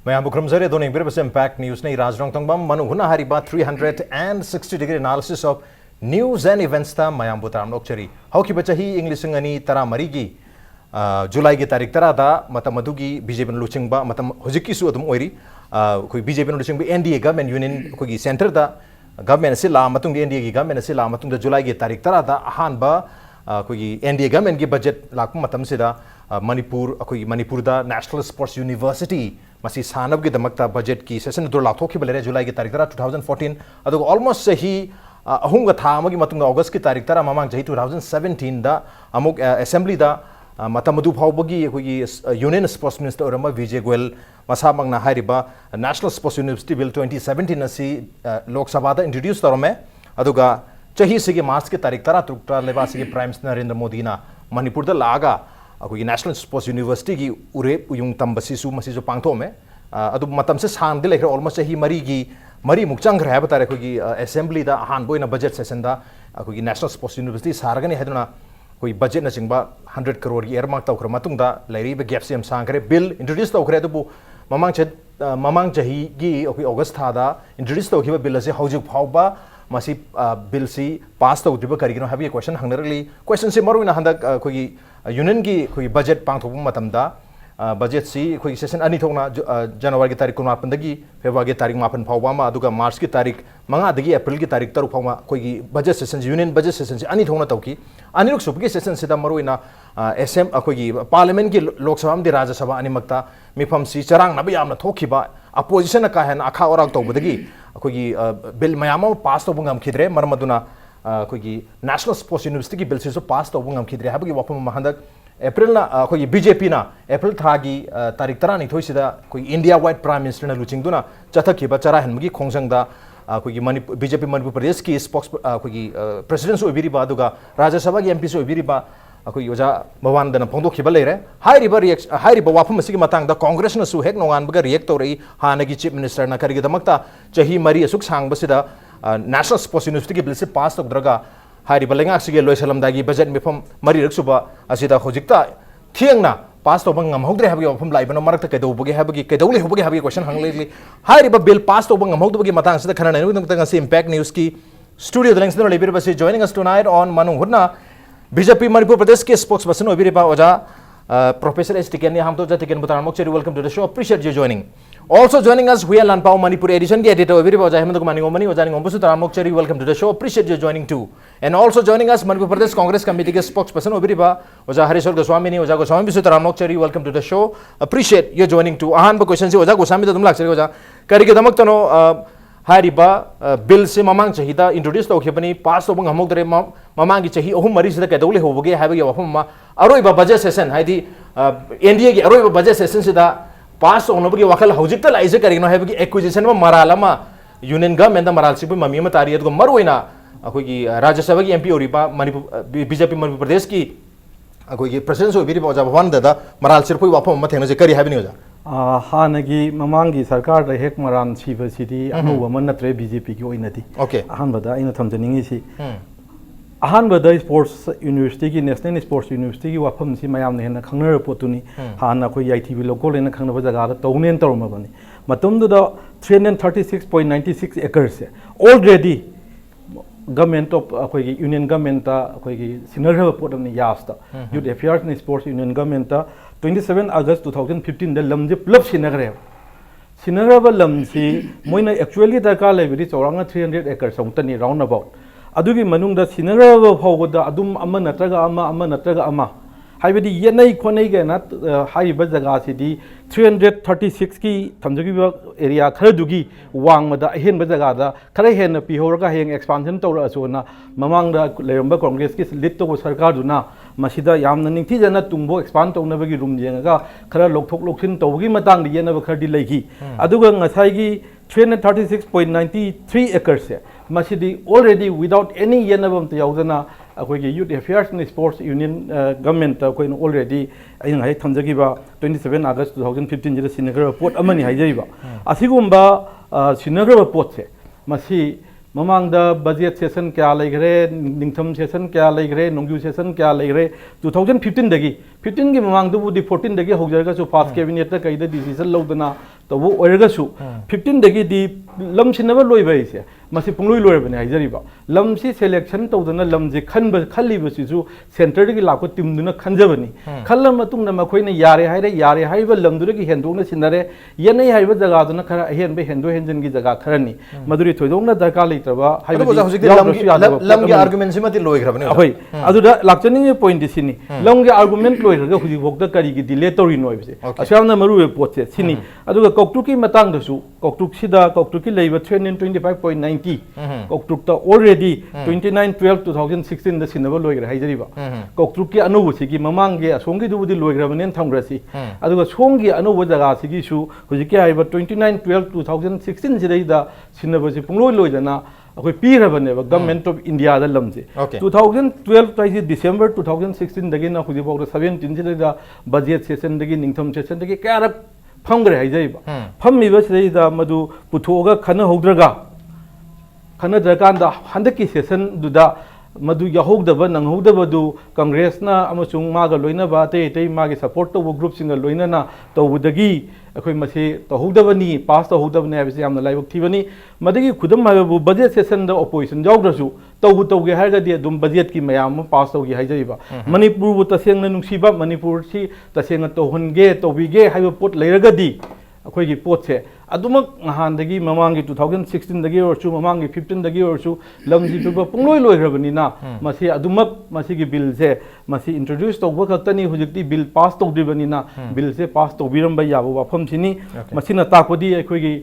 मैं बुक्रमजरे दोने बिरबस impact news ने राजरंग तंगबम मनु हुना Hariba 360 degree analysis of news and events ता मयाम बुताम लोकचरी हौकी बचही इंग्लिश अंगनी तरा मरीगी जुलाई की तारीख तरा दा मतम मधुगी बीजेपी लुचिंगबा मतम हुजिकी सु अदुम ओइरी कोई बीजेपी लुचिंगबा एनडीए गवर्नमेंट यूनियन कोई सेंटर दा गवर्नमेंट से ला मतुंग एनडीए की गवर्नमेंट से ला मतुंग जुलाई की तारीख तरा दा अहानबा कोई एनडीए गवर्नमेंट की बजट लाख मतम से दा मणिपुर कोई मणिपुर दा नेशनल स्पोर्ट्स यूनिवर्सिटी मसी सानब की दमकता बजट की सेशन दो लाथोखिब लेरे जुलाई की तारीख तरा 2014 अदुग ऑलमोस्ट सही अहुंग था अमगी मतुंग अगस्त की तारीख तरा ममांग जही 2017 दा अमुक असेंबली दा मतमदु फाउबगी कोई यूनियन स्पोर्ट्स मिनिस्टर ओरमा विजय गोयल मसामंगना हारिबा नेशनल स्पोर्ट्स यूनिवर्सिटी बिल 2017 असी लोकसभा दा इंट्रोड्यूस तरोमे अदुगा चही सिगे मार्च की तारीख तरा तुक्ता लेबासी के प्राइम मिनिस्टर नरेंद्र मोदी ना मणिपुर दा लागा कोई नेशनल स्पोर्ट्स यूनिवर्सिटी की उरे उयुंग तंबसीसु मसीजु पांगथोमे अदु मतम से सांग दे लेखरे ऑलमोस्ट चही मरी की मरी मुक्चंग रहे बतारे कोई असेंबली दा हान बोइना बजट सेशन दा कोई नेशनल स्पोर्ट्स यूनिवर्सिटी सारगनी हैदुना कोई बजट न चिंगबा 100 करोड़ की एयरमार्क तौखर मतुंग दा लेरीब गैप से सांगरे बिल इंट्रोड्यूस तौखरे अदुबु ममांग चही की कोई अगस्त था दा इंट्रोड्यूस तौखिबा बिल से हौजिक फाउबा मसी बिल सी पास तौदिबा करिगिनो हाबि क्वेश्चन हंगनरली क्वेश्चन से मरुना हंदक कोई यूनियन की कोई बजट पांगथोप मतमदा बजट सी कोई सेशन अनी थोना जनवरी की तारीख 19 फेब्रुआरी की तारीख 5 फाउबा मार्च की तारीख 5 अप्रैल की तारीख 3 फाउमा कोई budget session union budget session से अनी थोना तौकी अनिरुक सुबकी सेशन से मरुना एसएम कोई पार्लियामेंट की लोकसभा में राज्यसभा अनिमक्ता मिफम सी चरांग नबी यामना थोखिबा अपोजिशन का है आखा और तौबदगी कोई बिल मयाम पास तौब ngam मरमदुना कोई नेशनल स्पोर्ट्स यूनिवर्सिटी की बिल से पास तौब ngam है वफम हंदक अप्रैल ना कोई बीजेपी ना अप्रैल था की तारीख 13 कोई इंडिया वाइड प्राइम मिनिस्टर लुचिंगदुना चथखिबा चरा हनमगी खोंजंगदा कोई बीजेपी मणिपुर प्रदेश की स्पोक्स कोई प्रेसिडेंट ओबिरिबा दुगा राज्यसभा की एमपी से ओबिरिबा कोई ओजा भवानदना फोंदोखिब लेरे हाइरिबा वाफम असिगी मतंगदा कांग्रेस नसु हेक नोंगानबगा रिएक्ट तौरई हानगी चीफ मिनिस्टर ना करिगदमक्ता चही मरी असुक सांगबसिदा नेशनल स्पोर्ट्स यूनिवर्सिटी की बिल से पास तौद्रगा हाइरिबा लेंगाक्सिगे लोइसलमदागी बजट मिफम मरी रक्सुबा असिदा होजिक्ता थियंगना पास तौब ngamhogdre habgi wafam laibano marakta kedobage habgi kedole hobage habgi question hangleली हाइरिबा बिल पास तौब ngamhogdbagi matang sida khana nei nungtanga से इम्पैक्ट न्यूज़ की स्टूडियो द लेंग्स लेबिर बसे जॉइनिंग अस टुनाइट ऑन मनु हुना बीजेपी मणिपुर प्रदेश के स्पोक्स पर्सन ओबिरिबा ओजा प्रोफेसर एस टिकेन हम तो जतिकेन बुतार मोक्चरी welcome to the show appreciate your joining also joining us हुआ लानपाओ मणिपुर एडिशन के एडिटर ओबिरिबा ओजा हेमंत कुमार निगोमनी ओजा निगोमबसु तार मोक्चरी welcome to the show appreciate your joining too and also joining us Manipur Pradesh Congress committee के स्पोक्स पर्सन ओबिरिबा ओजा हरीश्वर गोस्वामी ओजा गोस्वामी बिसु तार मोक्चरी welcome to the show appreciate your joining too अहान क्वेश्चन से ओजा गोस्वामी तो तुम लाक्सरी ओजा करिके दमक्तनो हारिबा बिल से ममांग चाहिदा इंट्रोड्यूस तौखिबनी पास तौब ngamhogdre ममांग की चही अहुम मरी सिदा कैदौले होबगे हाबगे वफम अरोइबा बजट सेशन हाइदी एनडीए की अरोइबा बजट सेशन सिदा पास तौनबगे वखल हौजिकता लाइजे करिनो हाबगे एक्विजिशन मा मरालमा यूनियन गवर्नमेंट दा मराल सिबु ममी मा तारियत को मरोइना अखोगी राज्यसभा की एमपी ओरिबा मणिपुर बीजेपी मणिपुर प्रदेश की अखोगी प्रेसिडेंट ओबिरिबा ओजा भवन दा मराल सिरपुई वफम मा थेंगजे करि हाबिनि ओजा हानगी ममांगी सरकार हेक मरान सीबसीदी अनौब मन नत्रे बीजेपी की ओइनदी ओके अहानबदा इन थमजनिंगी सी अहानबदा स्पोर्ट्स यूनिवर्सिटी की नेशनल स्पोर्ट्स यूनिवर्सिटी की वाफम सी मयाम ने हेना खंगनर पोतुनी हाना को याइटीबी लोको लेना खंगनब जगह दा तौनेन तौरमबनी मतुमदुदा 336.96 एकर्स से ऑलरेडी गवर्नमेंट ऑफ अखोगी यूनियन गवर्नमेंट ता अखोगी सिनरब पोतनी यास्ता youth affairs in sports union government ता 27 अगस्त 2015 द लमजे पुलप सिनगरे सिनगरब लमसी मोइना एक्चुअली दरकार लेबिदि चौरांगा 300 एकड़ सौतनी राउंड अबाउट अदुगी मनुंगदा सिनगरब फावदा अदुम अमा नत्रगा अमा हाइबदि येनै खोनै गेना हाइबा जगह सिदि 336 की थमजगिबा एरिया खरदुगी वांगमदा अहेनबा जगह दा खरै हेन पिहोरगा हेंग एक्सपांशन तौरा असोना ममांगदा लेरंबा कांग्रेस की लीड तो सरकार दुना मसीदा यामना निंगथिजना तुंगबो एक्सपांड तौनबगी रूम जेंगा खरा लोकथोक लोकसिन तौबगी मतंग येनबा खरदि लैगी अदुगा ngasai 336.93 एकर्स से मसीदी ऑलरेडी विदाउट एनी येनबम त याउजना अखोगी youth affairs in sports union government अखोइन ऑलरेडी अइन हाइ थमजगिबा 27 अगस्त 2015 जिदा सिनगर पोट अमनि हाइजैबा असिगुम्बा सिनगर पोट से मसी ममांगदा बजट सेशन क्या लेगरे निंगथम सेशन क्या लेगरे नोंगयु सेशन क्या लेगरे 2015 दगी 15 की ममांगदुबुदी 14 दगी होजरगा सो फास्ट कैबिनेट ता कइदा डिसीजन लौदना तब ओरगसु 15 दगी दी लम सिनबा लोइबा इसे मसी पुंगलोइ लोइबने हाइजरिबा लम सि सिलेक्शन तौदना लम जे खल्लिबसिसु सेंटर दगी लाको टीम दुना खंजबनी खल्ला मतुंग न मखोइना यारे हाइबा लम दुरगी हेंदोंना सिनरे येनै हाइबा जगह दुना खरा हेन बे हेंदो हेंजन की जगह खरनी मदुरी थोइदोंना दरकार लेत्रबा हाइबा लम के आर्गुमेंट सिमति लोइग्रबने अहोय अदुदा लाक्चनिंग पॉइंट दिसिनी लम के आर्गुमेंट लोइरगा हुजि भोक्ता करी की डिले तोरि नोइबसे असामना मरुवे पोचे सिनी अदुगा कौक्टुकी मतंग दसु कौक्टुक सिदा कौक्टुकी लेबा 325.90 कौक्टुक ता ऑलरेडी 29/12/2016 द सिनबा लोइग्रा हाइजरिबा कौक्टुक के अनुभव सिगी ममांगे असोंगी दुबुदी लोइग्राबनेन थंग्रासी अदुगा सोंगी अनुभव जगह सिगी सु हुजि के हाइबा 29/12/2016 सिदैदा सिनबा सि पुंगलोइ लोइदना अखोई पीरबनेबा गवर्नमेंट ऑफ इंडिया दा लमजे 2012 ताइसि डिसेंबर 2016 दगी ना हुजि बोग 17 सिदैदा बजट सेशन दगी निंगथम सेशन दगी क्यारक फमग्रे हाइजैबा फमिबा सिदैदा मदु पुथोगा खना होद्रगा खना दरकांदा हंदकी सेशन दुदा मदु यहोगदबा नंगहोगदबदु कांग्रेसना अमसुंग मागा लोइनबा ते मागे सपोर्ट तो ग्रुप सिंग लोइनना तौबदगी अखोई मसे तौहोगदबनी पास तौहोगदबने हाबिसे यामना लाइबक थिबनी Madgi खुदम हाबु budget session the opposition जाउद्रसु तौबु तौगे हारगदी दुम बजट की मयाम पास तौगे हाइजैबा मणिपुर बु तसेंगना नुंसीबा मणिपुर सि तसेंगना तौहनगे तौबिगे हाइबा पोट लेरगदी अखोई पोट से अदुमक नहानदगी ममांगी 2016 दगी ओरसु ममांगी 15 दगी ओरसु लमजी पिबा पुंगलोइ लोइग्रबनिना मसी अदुमक मसी की बिल से मसी इंट्रोड्यूस तौबा खतनी हुजिकती बिल पास तौद्रिबनिना बिल से पास तौबिरम याबो वाफम सिनी मसीना ताकपदी अखोई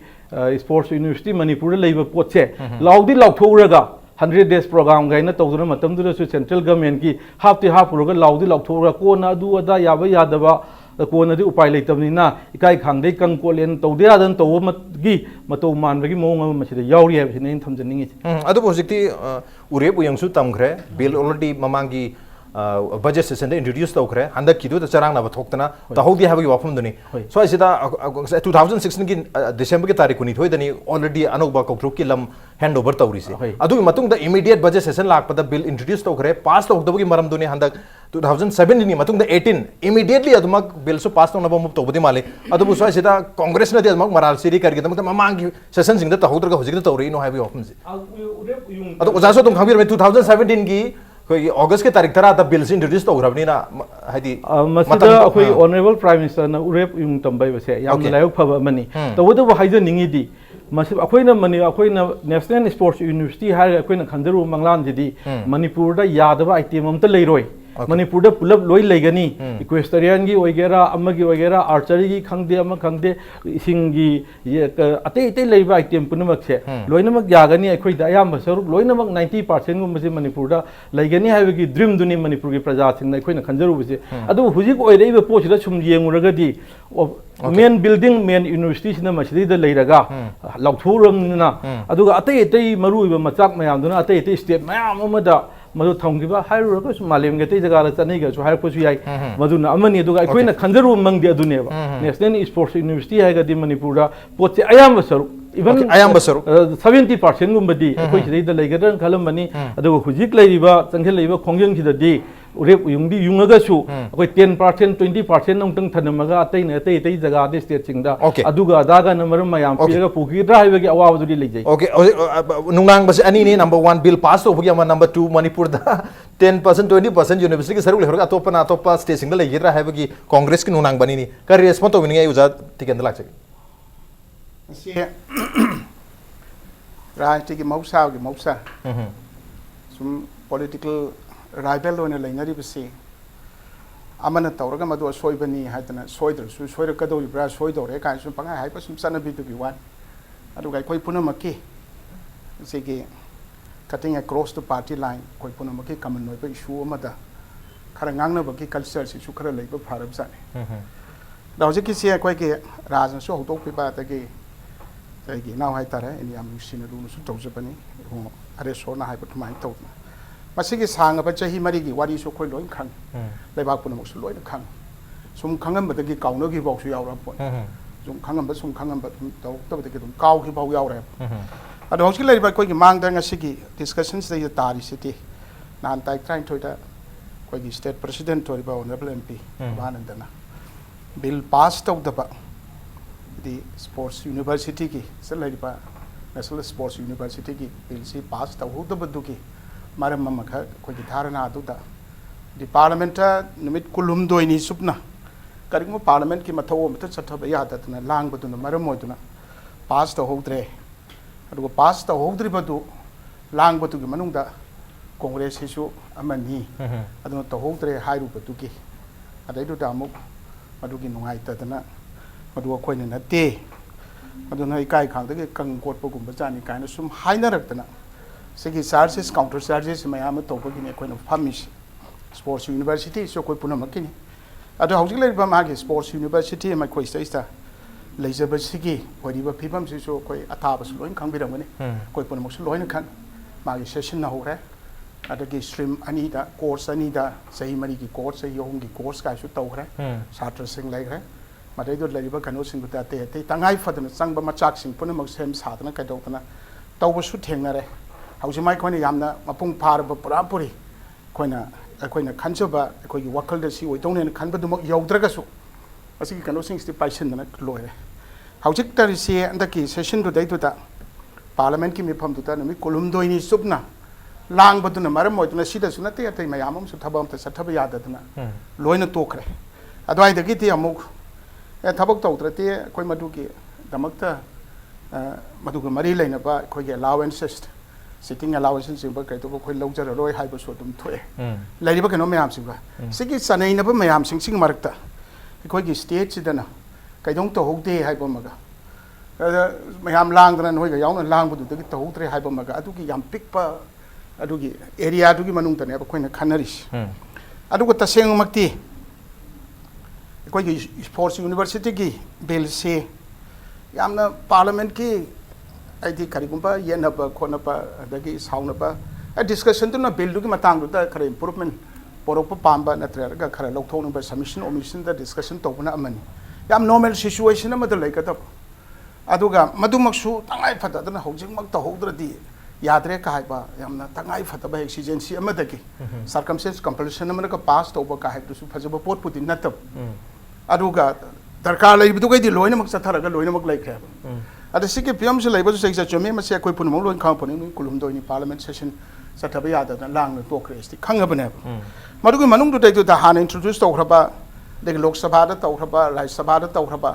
स्पोर्ट्स यूनिवर्सिटी मणिपुर लेबा पोट से लाउदी लाउथोरगा 100 days program गाइना तौदुना मतमदुरसु सेंट्रल गवर्नमेंट की हाफती हाफुरगा लाउदी लाउथोरगा कोना अदु अदा याबा यादबा कोनदी उपाय लेतबनिना इकाई खांगदे कंकोलेन तौदेयादन तौमगी मतौ मानबगी मोंग मसिदा यावरी हाबसिने इन थमजनिंगि अदु प्रोजेक्टि उरेब उयंगसु तमखरे बिल ऑलरेडी ममांगी बजट सेशन इंट्रोड्यूस तौखरे हंदक किदु चरांगना बथोक्तना तहौदी हाबगी वाफमदुनी सो इसिदा 2016 की दिसंबर की तारीख 19 दनी ऑलरेडी अनोबा कौट्रुक की लम हैंडओवर तौरीसे अदुगी मतुंग द इमीडिएट बजट सेशन लाकपदा बिल इंट्रोड्यूस तौखरे पास तौदबगी मरमदुनी हंदक 2017 नि मतुंग द 18 इमीडिएटली अदुमक बिल सु पास तौनबा मुप तौबदी माले अदुबु सो इसिदा कांग्रेस नदि अदुमक मराल सिरी करगे तमक ममांगी सेशन सिंग द तहौदरगा हुजिग तौरी नो हाबी वाफमसे अदु ओजासो तुम खबिर में 2017 की कोई अगस्त के तारीख तरा बिल से इंट्रोड्यूस तौरबनीना हाइदी मसदा अखोई ऑनरेबल प्राइम मिनिस्टर ना उरेप युंग तंबाई बसे याम लायक फब मनी तवदो हाइजो निंगिदी मसिब अखोइना मनी अखोइना नेशनल स्पोर्ट्स यूनिवर्सिटी हार अखोइना खंजरु मंगलान जिदी मणिपुर दा यादवा आइटम अमता लेरोय मणिपुर दा पुलब लोई लेगनी इक्वेस्टरियन की ओइगेरा अमगी ओइगेरा आर्चरी की खंगदे अम खंगदे इसिंगी ये अते अते लेबा आइटम पुनमक से लोइनमक यागनी अखोइ दा याम सरुक लोइनमक 90% गुम से मणिपुर दा लेगनी हाइबगी ड्रीम दुनी मणिपुर की प्रजा सिंग अखोइना खंजरु बसे अदु हुजिक ओइरेबा पोसिदा सुम येंगुरगदी मेन बिल्डिंग मेन यूनिवर्सिटी सिना मसिदा लेरगा लाउथोरमना अदुगा अते अते मरुइबा मचाक मयामदुना अते अते स्टेट मयाम अमदा मधु थंगिबा हाइरुरगा मालेम गते जगह चनैगा सु हाइरपसु याई मधुना अमनी अदुगा अखोइना खंजरु मंगदे अदुनेबा नेशनल स्पोर्ट्स यूनिवर्सिटी हाइगदी मणिपुर पोचे अयाम सरुक इवन अयाम सरुक 70% गुम्बदी अखोइ सिदैदा लेगदन खलमबनी अदुगा हुजिक लेरिबा चंगेल लेरिबा खोंजंग सिददी उरेप युंगदी युंगगसु अखोइ 10% 20% नंतंग थनमगा अतैन अतै अतै जगह दे स्टेट सिंगदा अदुगा दागा नंबर मयाम पिरगा पुगिद्रा हाइबगी अवाबदुदी लेजै ओके नुंगांग बस अनि ने नंबर 1 बिल पास तो होगी नंबर 2 मणिपुर दा 10% 20% यूनिवर्सिटी के सरुक लेहरगा अतोपना अतोपा स्टेट सिंगदा लेगिरा हाइबगी कांग्रेस की नुंगांग बनी नि का रेस्पॉन्स तो विनिंग युजा तिकेंद लाग से राजनीति की मौसा सुम पॉलिटिकल राइवल होने लेनरिबसे अमन तौरगा मदु सोइबनी हाइतना सोइद्रसु सोइरकदौरिब्रा सोइदौरे काय सुम पंगा हाइप सुम सनबिदुगी वान अदुगा कोइ पुनमकी सेगे cutting across the party line कोइ पुनमकी कमन नोइबा इशू अमदा खरा ngangnabaki कल्चर सिसु खरा लेबा फारब जाने दाउजिकी से कोइ के राजनसु हौतोकपिबा तगे तगे नाउ हाइतारे एनियाम सिना रुनुसु तौजबनी हो अरे सोना हाइप थमाइ तौना मसिगी सांगबा चही मरिगी वारी सु खोइ लोइन खंग लेबाक पुनमसु लोइन खंग सुम खंगमबदगी काउनगी बाउसु यावरा पोन सुम खंगमबा तौतबदगी दुम काउगी बाउ यावरा अदो हौसि लेबा कोइ मांगदा ngasiगी डिस्कशन्स दे तारी सिटी नान ताइ ट्राइन थोइदा कोइ state president थोइबा honourable MP बानंदना bill pass तौदबा दी स्पोर्ट्स यूनिवर्सिटी की चलैरिबा नेशनल स्पोर्ट्स यूनिवर्सिटी की बिल से पास तौहौदबदुगी मरम अमखा अखोगी धारणा अदुदा दी पार्लियामेंट निमित कुलुमदोइनी सुपना करिगुम पार्लियामेंट की मथौ अमत चथब यादतना लांगबदुना मरम ओइदुना पास तौहौद्रे अदुगा पास तौहौद्रिबदु लांगबदुगी मनुंगदा कांग्रेस हिसु अमनी अदुना तौहौद्रे हाइरुबदुगी अदैदुदा अमुक मदुगी नुंगाइतदना मदु अखोइना नते अदुना इकाई खांगदगे कंग कोटपगुम जानी काइना सुम हाइनरक्तना सिगी चार्जेस काउंटर चार्जेस मयाम तौबगिने अखोइना फामिस स्पोर्ट्स यूनिवर्सिटी सो कोइ पुनमकिनी अदु हौजिक लेरिबा मागे स्पोर्ट्स यूनिवर्सिटी मा कोइ स्टेइस्ता लेजबसिगी वरिबा फिबम सिसो कोइ अताबस लोइन खांबिरमने कोइ पुनमक्सु लोइन खान मागे सेशन ना होरे अदगी स्ट्रीम अनीदा कोर्स अनीदा सही मरी की कोर्स सही योम की कोर्स काइसु तौखरे छात्र सिंग लाइखरे मदैदो लेरिबा कनो सिंग बुताते ते तंगाई फदन संगबा मचाक सिंग पुनमक सेम साधना कैदौतना तौबसु थेंगनरे हौजिमाई खोइना यामना मपुंग फारबा पुरा पुरी खोइना अखोइना खनजबा अखोइगी वखलदा सी ओइतौनेन खनबदुमक यौद्रगसु असिगी कनो सिंगस्ति पाइसनदना लोइरे हौजिक तरिसे अंदकी सेशन दु दैदुदा पार्लियामेंट की मिफम दुता नमि कोलुमदोइनी सुबना लांगबदुना मरम ओइदुना सिदसु नते अतै मयामम सु थबम त सथब याददना लोइना तोखरे अदवाइदगी ति अमुक थबक तौद्रते अखोइ मदुगी दमकता मदुगा मरी लेनबा अखोइगे अलाउंसेस सिटिंग अलाउंसेस सिंबा कैतोबा अखोइ लौजर रोय हाइबसु दुम थोए लेरिबा कनो मयाम सिंबा सिगी सनैनबा मयाम सिंग मरकता अखोइगी स्टेट सिदना कैदों तौहौदे हाइबा मगा मयाम लांगदना नोइगा याउना लांगबदुदगी तौहौद्रे हाइबा मगा अदुगी याम पिकपा अदुगी एरिया अदुगी मनुंगतने अखोइना खनरिस अदुगा तसेंगमक्ति अखोइगी स्पोर्ट्स यूनिवर्सिटी की बिल से यामना पार्लियामेंट की आइदी करिगुंबा येनबा खोनबा अदगी साउनबा डिस्कशन तुना बिल दुगी मतंगदुदा खरे इंप्रूवमेंट पोरोप पांबा नत्रगा खरे लौथोनबा सबमिशन ओमिशन दा डिस्कशन तौबना अमनी याम नॉर्मल सिचुएशन अमदा लैकदब अदुगा मदुमक्सु तंगाई फतदना हौजिंगमक तौहौद्रदी याद्रे कायबा यामना तंगाई फतबा एक्सिजेंसी अमदगी सर्कमस्टेंस कंपल्सन अमनका पास तौबा कायबदुसु फजबा पोटपुदी नतब अदुगा दरकार लैबदुगैदी लोइनमक चथरगा लोइनमक लैख्रे अदा सिके पियम से लैबसु सेक्सा चमे मसे अखोइ पुनमक लोइन खांपनि कुलुमदोइनी पार्लियामेंट सेशन चथबा यादना लांगना तोखरेस्ति खंगबने मदुगि मनुंग दुदैदु दा हान इंट्रोड्यूस तौखरबा देग लोक सभा दा तौखरबा राज्य सभा दा तौखरबा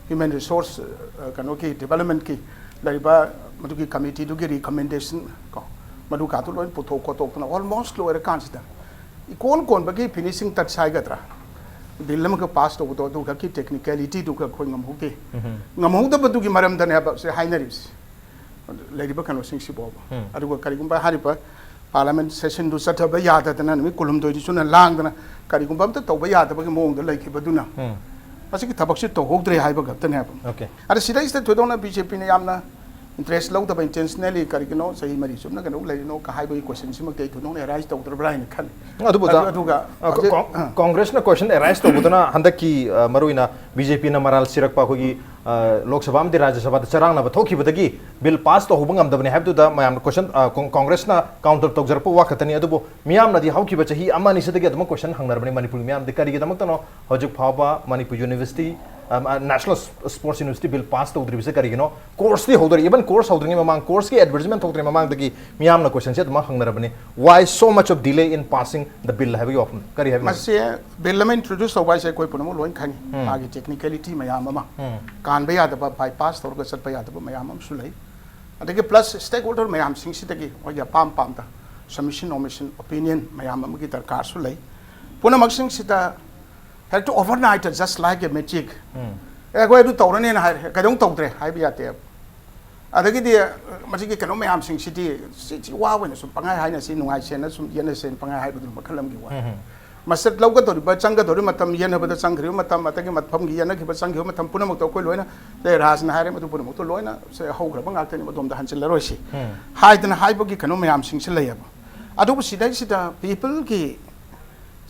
ह्यूमन रिसोर्स कनो की डेवलपमेंट की लैबा मदुगी कमिटी दुगी रिकमेंडेशन को मदु कातु लोइन पुथो कोतोकना ऑलमोस्ट लोयर कांसिदा इकोन कोन बगी फिनिशिंग टच साइगद्रा बिल अमक पास तौबदो दुगा की टेक्निकलिटी दुगा खोइ ngमहुदे ngमहुदबदुगी मरमदने हब से हाइनरिस लैरिबा कनो सिंगसिबो अदुगा करिगुंबा हारिबा पार्लियामेंट सेशन दु सथब याददना नमि कुलुमदोइदि सुना लांगदना करिगुंबा त तौबा यादबगी मोंगद लैखिबदुना असिगी थबक्सि तौहौद्रे हाइबा गप्तने हब ओके अरे सिदा इस थोदोना बीजेपी ने यामना इंटरेस्ट लौदबा इंटेंशनली करिगनो सही मरी सुमना कनो लैनो का हाइबगी क्वेश्चन सिमक दे थोदोना राइज तौद्रब्रा इन खन अदुगा कांग्रेस ना क्वेश्चन राइज तौबदना हंदकी मरुइना बीजेपी ना मराल सिरकपा खोगी लोकसभा में राज्यसभा चरांगना थोखिबदगी बिल पास तो होबंग amdabne habduda mayam question congress na counter tokjarpo wakhatani adubo miyam nadi haukiba chahi amani sidagi adum question hangnarbani manipur miyam de kari gidamak tano hojik phaba manipur university national sports university bill pass to udribise kari gino course di hodori even course hodringi mamang course ki advertisement hodri mamang dagi miyam na question se adum hangnarbani why so much of delay in passing the bill have you often kari have mase bill ma introduce hobai se koi puno loin khani agi technicality mayam ama कानबा यादबा bypass तौरगा चलपा यादबा मयाम सुलई अदगे plus stakeholder मयाम सिंगसिदगी ओया पाम पामदा सबमिशन ओमिशन ओपिनियन मयाम अमगी दरकार सुलई पुनमक सिंगसिदा have to overnight just like a magic ए गोय दु तौरने ना हाय कदों तौद्रे हाय बियाते अदगे दि मजिगे कनो मयाम सिंगसिदि सि वावने सु पंगाय हायना सि नुंगाय सेना सु येना सेन पंगाय हाय बदु मखलमगी वा मसद लौगा तोरिबा चंगदोरि मतम येनबदा चंगरियो मतम अतगे मतफमगी येनखिबा चंगियो मतम पुनमक तो कोइ लोइना ते राजना हारे मदु पुनमक तो लोइना से हौग्रबा गाक्तनि मदोमदा हंचलरोसि हाइदना हाइबगी कनो मयाम सिंगसे लैयब अदुबु सिदाइ सिदा पीपल की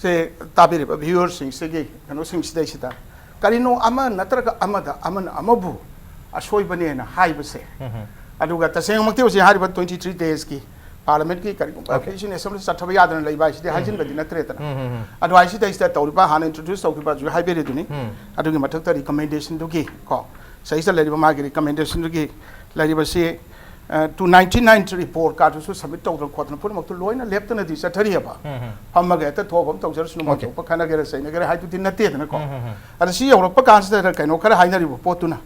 से ताबिरिबा व्यूअर्स सिंगसेगी कनो सिंगसिदाइ सिदा करिनो अमा नत्रगा अमदा अमन अमबु असोइबनेना हाइबसे अदुगा तसेंगमक्ति ओसि हारिबा 23 days की पार्लियामेंट की करिगुंबा फेसिन असेंबली चथबा यादन लैबाइ सिदि हाइजिनबदि नत्रेतना अदवाइसि दैस्ता तौरिबा हान इंट्रोड्यूस तौरिबा जु हाइबेरिदुनि अदुगी मथक्ता रिकमेंडेशन दुगी को सही लेरिबा मागी रिकमेंडेशन की लेरिबा से 1990 रिपोर्ट का जो सबमिट तौर खोदन पुनमक लोइना लेप्तना दि चथरियबा हमगे हेत थोबम तौजर सुनु मतो पखाना गेर सैना गेर हाइतु दिन नतेदना को अर सी यौरप कांसदर कैनो खरा हाइनरिबो पोतुना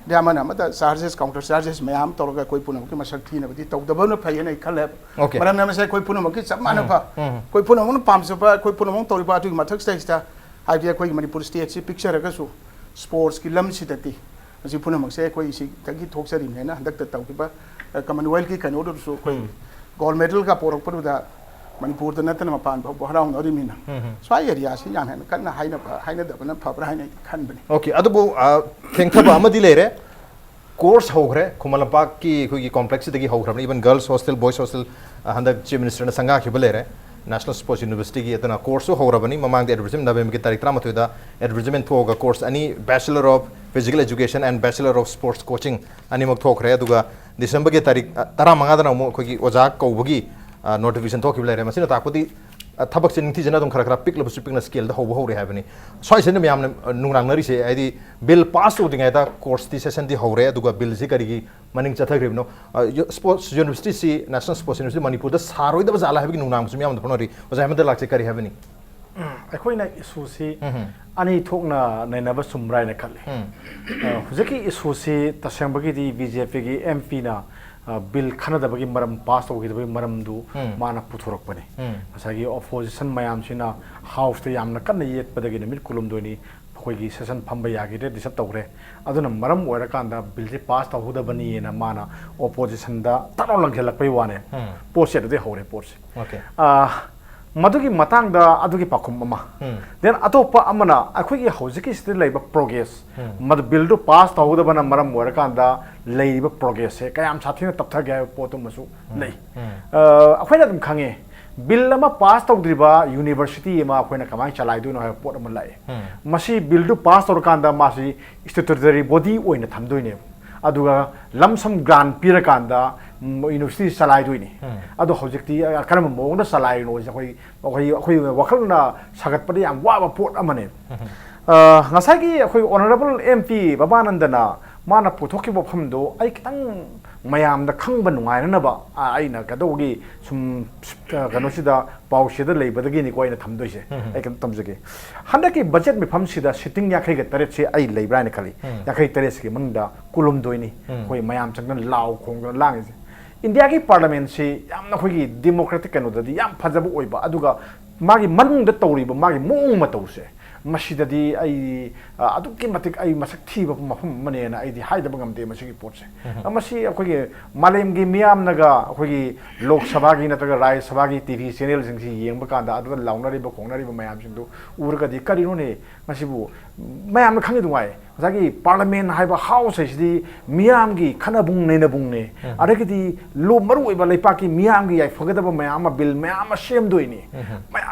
द्यामना मत चार्जेस काउंटर चार्जेस मैम तौरगा कोई पुनमक मसक थीनबदि तौदबन फैयना खले मरम नाम से कोई पुनमक चमाना फा कोई पुनमक पामसबा कोई पुनमक तौरिबा अतु मथक स्टेजता हाइबे कोई मणिपुर स्टेट से पिक्चर अगसु स्पोर्ट्स की लम सिदति मसी पुनमक से कोई सी तगी थोक्सरिनेना हंदक तौकिबा कॉमनवेल्थ की कनोदसु कोई गोल्ड मेडल का पोरकपरुदा मणिपुर द नतन मपान भो हराउन अरिमिना स्वाई एरिया से याम हेन कन्ना हाइना दबना फबरा हाइना खनबनी ओके अदबो थेंथबा अमदि लेरे कोर्स होग्रे खुमलपाक की कोई कॉम्प्लेक्स दगी होग्रबनी even girls hostel boys hostel हंदक चीफ मिनिस्टर ने संगा खिब लेरे नेशनल स्पोर्ट्स यूनिवर्सिटी की इतना कोर्स होग्रबनी ममांग एडवर्टाइजमेंट नवेम्बर की तारीख 13 दा एडवर्टाइजमेंट थोगा कोर्स अनि bachelor of physical education and bachelor of sports coaching अनि मक थोखरे अदुगा दिसंबर की तारीख 15 दा मो कोई ओजा कौबगी नोटिफिकेशन थोखिब लेरे मसिना ताकपति थबक से निथि जना तुम खरा खरा पिकलब पिकना स्केल दा होबो होरे हाबनी सोय से म्याम नुंगरांग नरी से आइदी बिल पास होदिंग दा कोर्स दी सेशन दी होरे अदुगा बिल से करिगी मनिंग चथग्रिबनो स्पोर्ट्स यूनिवर्सिटी सी नेशनल स्पोर्ट्स यूनिवर्सिटी मणिपुर दा सारोय दा बजाला हाबगी नुंगरांग से म्याम फनोरी ओजा हमद लाक्से करि हाबनी अखोइना इशू से अनि थोकना नैनब सुमरायना खले हुजकी इशू से तसेंबगी दी बीजेपी की एमपी ना बिल खनदबगी मरम पास होगिदबगी मरमदु माना पुथोरकपने मसागी ऑपोजिशन मयाम सिना हाउस ते यामना कन्न येतपदगी नमित कुलुमदोनी खोगी सेशन फंबा यागिरे दिसत तौरे अदुना मरम ओरकांदा बिल से पास तहुदबनी ना माना ऑपोजिशन दा तनो लंघेलकपै वाने पोसे दे होरे पोसे ओके मधुगी मतंग दा अदुगी पाखुम अमा देन अतोपा अमना अखोगी हौजिकी स्थिति लेबा प्रोग्रेस मद बिल दो पास तहुदबना मरम ओरकांदा लेबा प्रोग्रेस से कयाम साथीना तपथगे पोतु मसु नै अखोइना दम खंगे बिल अमा पास तौद्रिबा यूनिवर्सिटी अमा अखोइना कमाई चलाइदुनो है पोट अमा लाए मसी बिल दो पास तौरकांदा मासी स्टैट्यूटरी बॉडी ओइना थमदोइने अदुगा लमसम ग्रांट पिरकांदा यूनिवर्सिटी चलाइदुइने अदो हौजिकती करम मोंगदा चलाइनो अखोई वखलना सागतपदि याम वाबा पोट अमने ngасꯥꯏꯒꯤ ꯑꯩꯈꯣꯏ ऑनरेबल एमपी बाबानंदना माना पुथोकी बफमदो आई खितंग मयामदा खंगबा नुंगाइनबा आइना कदोगी सुम कनोसिदा पाउसिदा लेबदगी नि कोइना थमदोइसे आई कन तमजगे हंदकी बजट मिफमसिदा सिटिंग याखै ग तरेट से आई लेब्राने खली याखै तरेट से मंगदा कुलुम दोइनी कोइ मयाम चंगन लाव खोंगन लांगे इंडिया की पार्लियामेंट से यामना खोगी डेमोक्रेटिक कनोददी याम फजब ओइबा अदुगा मागी मनंगदा तौरिबा मागी मोंग मतौसे मसीददी आई अदुकी मतिक आई मसक थीबा मफम मनेना आईदी हाइदबा गमदे मसिगी पोटसे मसी अखोगी मालेमगी मियामनगा अखोगी लोक सभा की नतगा राज्य सभा की टीवी चैनल सिंगसी येंगबा कांदा अदुगा लाउनरिबा खोंगनरिबा मयाम सिंदु उरगदी करिनोने मसिबु मयाम खंगे दुंगाय जागी पार्लियामेंट हाइबा हाउस हैसदी मियामगी खनबुंग नैनबुंगने अदगदी लो मरु ओइबा लेपाकी मियामगी याइ फगदबा मयाम बिल मयाम सेमदोइनी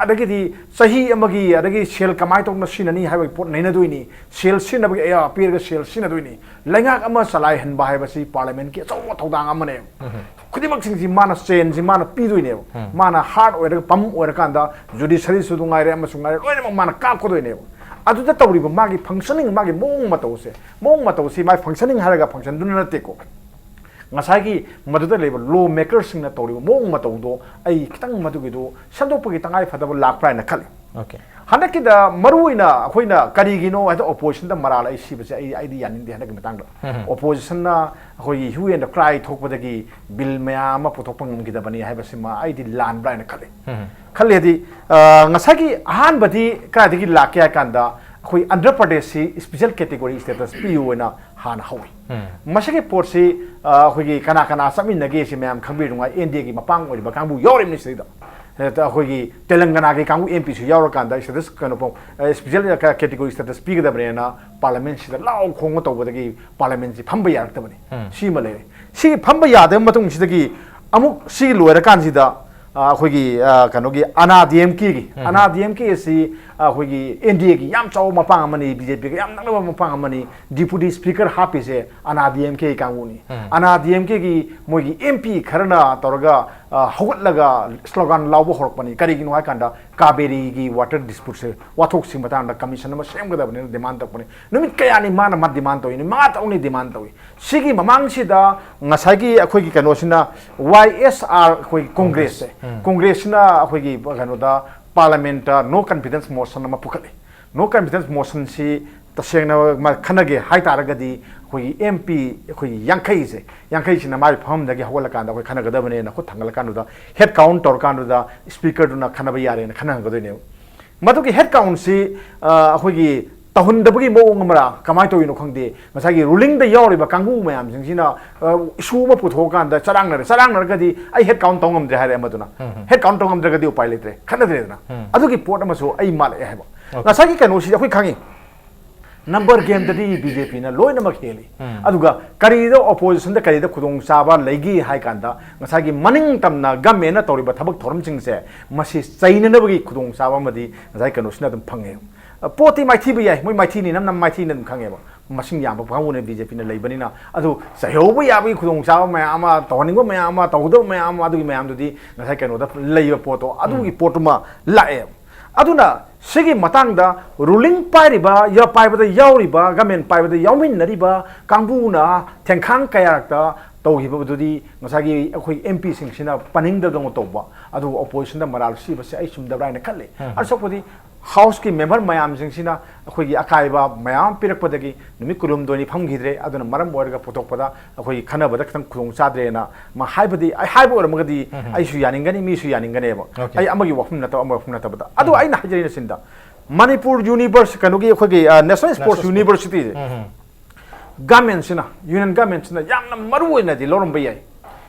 अदगदी सही अमगी अदगी सेल कमाई तो सिननी हाइबा पोट नैनदोइनी सेल सिनबगी या पीरगा सेल सिनदोइनी लैंगाक अमा सलाइ हनबा हाइबासी पार्लियामेंट की अचौ थौदांग अमने खुदिमक सिंगसी माना चेन जी माना पीदोइने माना हार्ड ओइरगा पम ओइरकांदा जुडिशरी सुदुंगाइरे अमा सुंगाइरे लोइनमक माना कापखदोइने अदुदा तौरिबा मागी फंक्शनिंग मागी मोंग मतौसे माई फंक्शनिंग हारगा फंक्शन दुना नतेको ngасꯥꯏꯒꯤ मदुदा लेबा लो मेकर सिंगना तौरिबा मोंग मतौदो आई खितंग मदुगिदो संदोपगी तंगाई फदबा लाक्प्राइना खले ओके हनकिदा मरुइना अखोइना करिगिनो आइदा ओपोजिशन दा मराल आई सिबसे आइदी यानिंदे हनक मतंग ओपोजिशन ना अखोइ ह्यू एंड क्राई थोकपदगी बिल मयाम पुथोकपंग गिदबनी हाइबसिमा आइदी लान ब्राइना खलेदी ngасꯥꯏꯒꯤ अहानबदी कादगी लाके कांदा अखोइ आंध्र प्रदेश से स्पेशल कैटेगरी स्टेटस पियोना हाना हौई मसके पोट से अखोइ कना कना समिनगे से मैम खंबिरुंगा एनडीए की मपांग ओइबा कांगबु यौरिम निसिदा अखोइ तेलंगाना के कांगबु एमपी से यौरकांदा स्टेटस कनो स्पेशल कैटेगरी स्टेटस पिगदबरेना पार्लियामेंट से लाउ खोंग तौबदगी पार्लियामेंट से फंबा यारतबनी सीमा लेरे सी फंबा यादम मतुंग सिदगी अमुक सी लोयरकांसिदा अखोइ कनोगी अना डीएमके की ꯑꯩꯈꯣꯏꯒꯤ NDAꯒꯤ ꯌꯥꯝ ꯆꯥꯎꯕ ꯃꯄꯥꯡ ꯑꯃꯅꯤ BJPꯒ ꯌꯥꯝ ꯅꯛꯅꯕ ꯃꯄꯥꯡ ꯑꯃꯅꯤ ꯗꯤꯄꯨꯇꯤ ꯁ꯭ꯄꯤꯀꯔ ꯍꯥꯞꯄꯤꯁꯦ ꯑꯅꯥ DMK ꯀꯥꯡꯕꯨꯅꯤ ꯑꯅꯥ DMKꯒꯤ ꯃꯣꯏꯒꯤ MP ꯈꯔꯅ ꯇꯧꯔꯒ ꯍꯧꯒꯠꯂꯒ ꯁ꯭ꯂꯣꯒꯥꯟ ꯂꯥꯎꯕ ꯍꯧꯔꯛꯄꯅꯤ ꯀꯔꯤꯒꯤꯅꯣ ꯍꯥꯏꯀꯥꯟꯗ ꯀꯥꯕꯦꯔꯤꯒꯤ ꯋꯥꯇꯔ ꯗꯤꯁꯄ꯭ꯌꯨꯠꯁꯦ ꯋꯥꯊꯣꯛꯁꯤꯡ ꯃꯇꯥꯡꯗ ꯀꯃꯤꯁꯟ ꯑꯃ ꯁꯦꯝꯒꯗꯕꯅꯤꯅ ꯗꯤꯃꯥꯟ ꯇꯧꯔꯛꯄꯅꯤ ꯅꯨꯃꯤꯠ ꯀꯌꯥꯅꯤ ꯃꯥꯅ ꯗꯤꯃꯥꯟ ꯇꯧꯏ ꯃꯉꯥ ꯇꯧꯅꯤ ꯗꯤꯃꯥꯟ ꯇꯧꯏ ꯁꯤꯒꯤ ꯃꯃꯥꯡꯁꯤꯗ ꯉꯁꯥꯏꯒꯤ ꯑꯩꯈꯣꯏꯒꯤ ꯀꯩꯅꯣꯁꯤꯅ YSR ꯑꯩꯈꯣꯏ ꯀꯣꯡꯒ꯭ꯔꯦꯁꯁꯦ ꯀꯣꯡꯒ꯭ꯔꯦꯁꯁꯤꯅ ꯑꯩꯈꯣꯏꯒꯤ ꯀꯩꯅꯣꯗ ꯄꯥꯔꯂꯤꯌꯥꯃꯦꯟꯇ ꯅꯣ ꯀꯟꯐꯤꯗꯦꯟꯁ ꯃꯣꯁꯟ ꯑꯃ ꯄꯨꯈꯠꯂꯤ ꯅꯣ ꯀꯟꯐꯤꯗꯦꯟꯁ ꯃꯣꯁꯟꯁꯤ ꯇꯁꯦꯡꯅ ꯈꯟꯅꯒꯦ ꯍꯥꯏꯇꯥꯔꯒꯗꯤ ꯑꯩꯈꯣꯏꯒꯤ MP ꯑꯩꯈꯣꯏꯒꯤ ꯌꯥꯡꯈꯩꯁꯤꯅ ꯃꯥꯒꯤ ꯐꯝꯐꯝꯗꯒꯤ ꯍꯧꯒꯠꯂꯀꯥꯟꯗ ꯑꯩꯈꯣꯏ ꯈꯟꯅꯒꯗꯕꯅꯦꯅ ꯈꯨꯠ ꯊꯥꯡꯒꯠꯂꯀꯥꯟꯗꯨꯗ ꯍꯦꯗ ꯀꯥꯎꯟ ꯇꯧꯔꯀꯥꯟꯗꯨꯗ ꯁ꯭ꯄꯤꯀꯔꯗꯨꯅ ꯈꯟꯅꯕ ꯌꯥꯔꯦꯅ ꯈꯟꯅꯍꯟꯒꯗꯣꯏꯅꯦꯕ ꯃꯗꯨꯒꯤ ꯍꯦꯗ ꯀꯥꯎꯟꯁꯤ ꯑꯩꯈꯣꯏꯒꯤ ꯇꯧꯍꯟꯗꯕꯒꯤ ꯃꯑꯣꯡ ꯑꯃꯔ ꯀꯃꯥꯏꯅ ꯇꯧꯔꯤꯅꯣ ꯈꯪꯗꯦ ꯉꯁꯥꯏꯒꯤ ꯔꯨꯂꯤꯡꯗ ꯌꯥꯎꯔꯤꯕ ꯀꯥꯡꯕꯨ ꯃꯌꯥꯝꯁꯤꯡꯁꯤꯅ ꯏꯁꯨ ꯑꯃ ꯄꯨꯊꯣꯛꯑꯀꯥꯟꯗ ꯆꯔꯥꯡꯅꯔꯒꯗꯤ ꯑꯩ ꯍꯦꯗ ꯀꯥꯎꯟ ꯇꯧ ꯉꯝꯗ꯭ꯔꯦ ꯍꯥꯏꯔꯦ ꯑꯃꯗꯨꯅ ꯍꯦꯗ ꯀꯥꯎꯟ ꯇꯧ ꯉꯝꯗ꯭ꯔꯒꯗꯤ ꯎꯄꯥꯏ ꯂꯩꯇ꯭ꯔꯦ ꯈꯟꯅꯗ꯭ꯔꯦꯗꯅ ꯑꯗꯨꯒꯤ ꯄꯣꯠ ꯑꯃꯁꯨ ꯑꯩ ꯃꯥꯜꯂꯛꯑꯦ ꯍꯥꯏꯕ ꯉꯁꯥꯏꯒꯤ ꯀꯩꯅꯣꯁꯤꯗꯤ ꯑꯩꯈꯣꯏ ꯈꯪꯉꯤ ꯅꯝꯕꯔ ꯒꯦꯝꯗꯗꯤ BJPꯅ ꯂꯣꯏꯅꯃꯛ ꯍꯦꯜꯂꯤ ꯑꯗꯨꯒ ꯀꯔꯤꯗ ꯑꯣꯄꯣꯖꯤꯁꯟꯗ ꯀꯔꯤꯗ ꯈꯨꯗꯣꯡꯆꯥꯕ ꯂꯩꯒꯤ ꯍꯥꯏ ꯀꯥꯟꯗ ꯉꯁꯥꯏꯒꯤ ꯃꯅꯤꯡ ꯇꯝꯅ ꯒꯃꯦꯟꯅ ꯇꯧꯔꯤꯕ ꯊꯕꯛ ꯊꯧꯔꯝꯁꯤꯡꯁꯦ ꯃꯁꯤ ꯆꯩꯅꯅꯕꯒꯤ ꯈꯨꯗꯣꯡꯆꯥꯕ ꯑꯃꯗꯤ ꯉꯁꯥꯏ ꯀꯩꯅꯣꯁꯤꯅ ꯑꯗꯨꯝ ꯐꯪꯉꯦ ꯄꯣꯠꯇꯤ ꯃꯥꯏꯊꯤꯕ ꯌꯥꯏ ꯃꯣꯏ ꯃꯥꯏꯊꯤꯅꯤ ꯅꯝ ꯃꯥꯏꯊꯤꯅ ꯑꯗꯨꯝ ꯈꯪꯉꯦꯕ ꯃꯁꯤꯡ ꯌꯥꯝꯕ ꯀꯥꯡꯕꯨꯅ BJPꯅ ꯂꯩꯕꯅꯤꯅ ꯑꯗꯨ ꯆꯩꯍꯧꯕ ꯌꯥꯕꯒꯤ ꯈꯨꯗꯣꯡꯆꯥꯕ ꯃꯌꯥꯝ ꯑꯃ ꯇꯧꯍꯟꯅꯤꯡꯕ ꯃꯌꯥꯝ ꯑꯃ ꯇꯧꯒꯗꯕ ꯃꯌꯥꯝ ꯑꯃ ꯑꯗꯨꯒꯤ ꯃꯌꯥꯝꯗꯨꯗꯤ ꯉꯁꯥꯏ ꯀꯩꯅꯣꯗ ꯂꯩꯕ ꯄꯣꯠꯇꯣ ꯑꯗꯨꯒꯤ ꯄꯣꯠꯇꯨꯃ ꯂꯥꯛꯑꯦ ꯑꯗꯨꯅ ꯁꯤꯒꯤ ꯃꯇꯥꯡꯗ ꯔꯨꯂꯤꯡ ꯄꯥꯏꯕꯗ ꯌꯥꯎꯔꯤꯕ ꯒꯃꯦꯟ ꯄꯥꯏꯕꯗ ꯌꯥꯎꯃꯤꯟꯅꯔꯤꯕ ꯀꯥꯡꯕꯨꯅ ꯊꯦꯡꯈꯥꯡ ꯀꯌꯥꯔꯛꯇ ꯇꯧꯈꯤꯕꯗꯨꯗꯤ ꯉꯁꯥꯏꯒꯤ ꯑꯩꯈꯣꯏ MPꯁꯤꯡꯁꯤꯅ ꯄꯥꯅꯤꯡꯗꯕꯗꯧꯅ ꯇꯧꯕ ꯑꯗꯨꯒ ꯑꯣꯄꯣꯖꯤꯁꯟꯗ ꯃꯔꯥꯜ ꯁꯤꯕꯁꯦ ꯑꯩ ꯆꯨꯝꯗꯕ꯭ꯔꯥ ꯍꯥꯏꯅ ꯈꯜꯂꯤ ꯑꯁꯣꯛꯄꯗꯤ ꯍꯥꯎꯁꯀꯤ ꯃꯦꯝꯕꯔ ꯃꯌꯥꯝꯁꯤꯡꯁꯤꯅ ꯑꯩꯈꯣꯏꯒꯤ ꯑꯀꯥꯏꯕ ꯃꯌꯥꯝ ꯄꯤꯔꯛꯄꯗꯒꯤ ꯅꯨꯃꯤꯠ ꯀꯨꯟꯍꯨꯝꯗꯣꯏꯅꯤ ꯐꯝꯈꯤꯗ꯭ꯔꯦ ꯑꯗꯨꯅ ꯃꯔꯝ ꯑꯣꯏꯔꯒ ꯄꯨꯊꯣꯛꯄꯗ ꯑꯩꯈꯣꯏꯒꯤ ꯈꯟꯅꯕꯗ ꯈꯤꯇꯪ ꯈꯨꯗꯣꯡ ꯆꯥꯗ꯭ꯔꯦꯅ ꯍꯥꯏꯕꯗꯤ ꯍꯥꯏꯕ ꯑꯣꯏꯔꯝꯃꯒꯗꯤ ꯑꯩꯁꯨ ꯌꯥꯅꯤꯡꯒꯅꯤ ꯃꯤꯁꯨ ꯌꯥꯅꯤꯡꯒꯅꯦꯕ ꯑꯩ ꯑꯃꯒꯤ ꯋꯥꯐꯝ ꯅꯠꯇꯕ ꯑꯃꯒꯤ ꯋꯥꯐꯝ ꯅꯠꯇꯕꯗ ꯑꯗꯨ ꯑꯩꯅ ꯍꯥꯏꯖꯔꯤꯅ ꯁꯤꯟꯗ ꯃꯅꯤꯄꯨꯔ ꯌꯨꯅꯤꯚꯔꯁꯤꯇꯤ ꯀꯩꯅꯣꯒꯤ ꯑꯩꯈꯣꯏꯒꯤ ꯅꯦꯁꯅꯦꯜ ꯁ꯭ꯄꯣꯔꯠꯁ ꯌꯨꯅꯤꯚꯔꯁꯤꯇꯤꯁꯦ ꯒꯃꯦꯟꯁꯤꯅ ꯌꯨꯅꯤꯌꯟ ꯒꯃꯦꯟꯁꯤꯅ ꯌꯥꯝꯅ ꯃꯔꯨꯑꯣꯏꯅꯗꯤ ꯂꯧꯔꯝꯕ ꯌꯥꯏ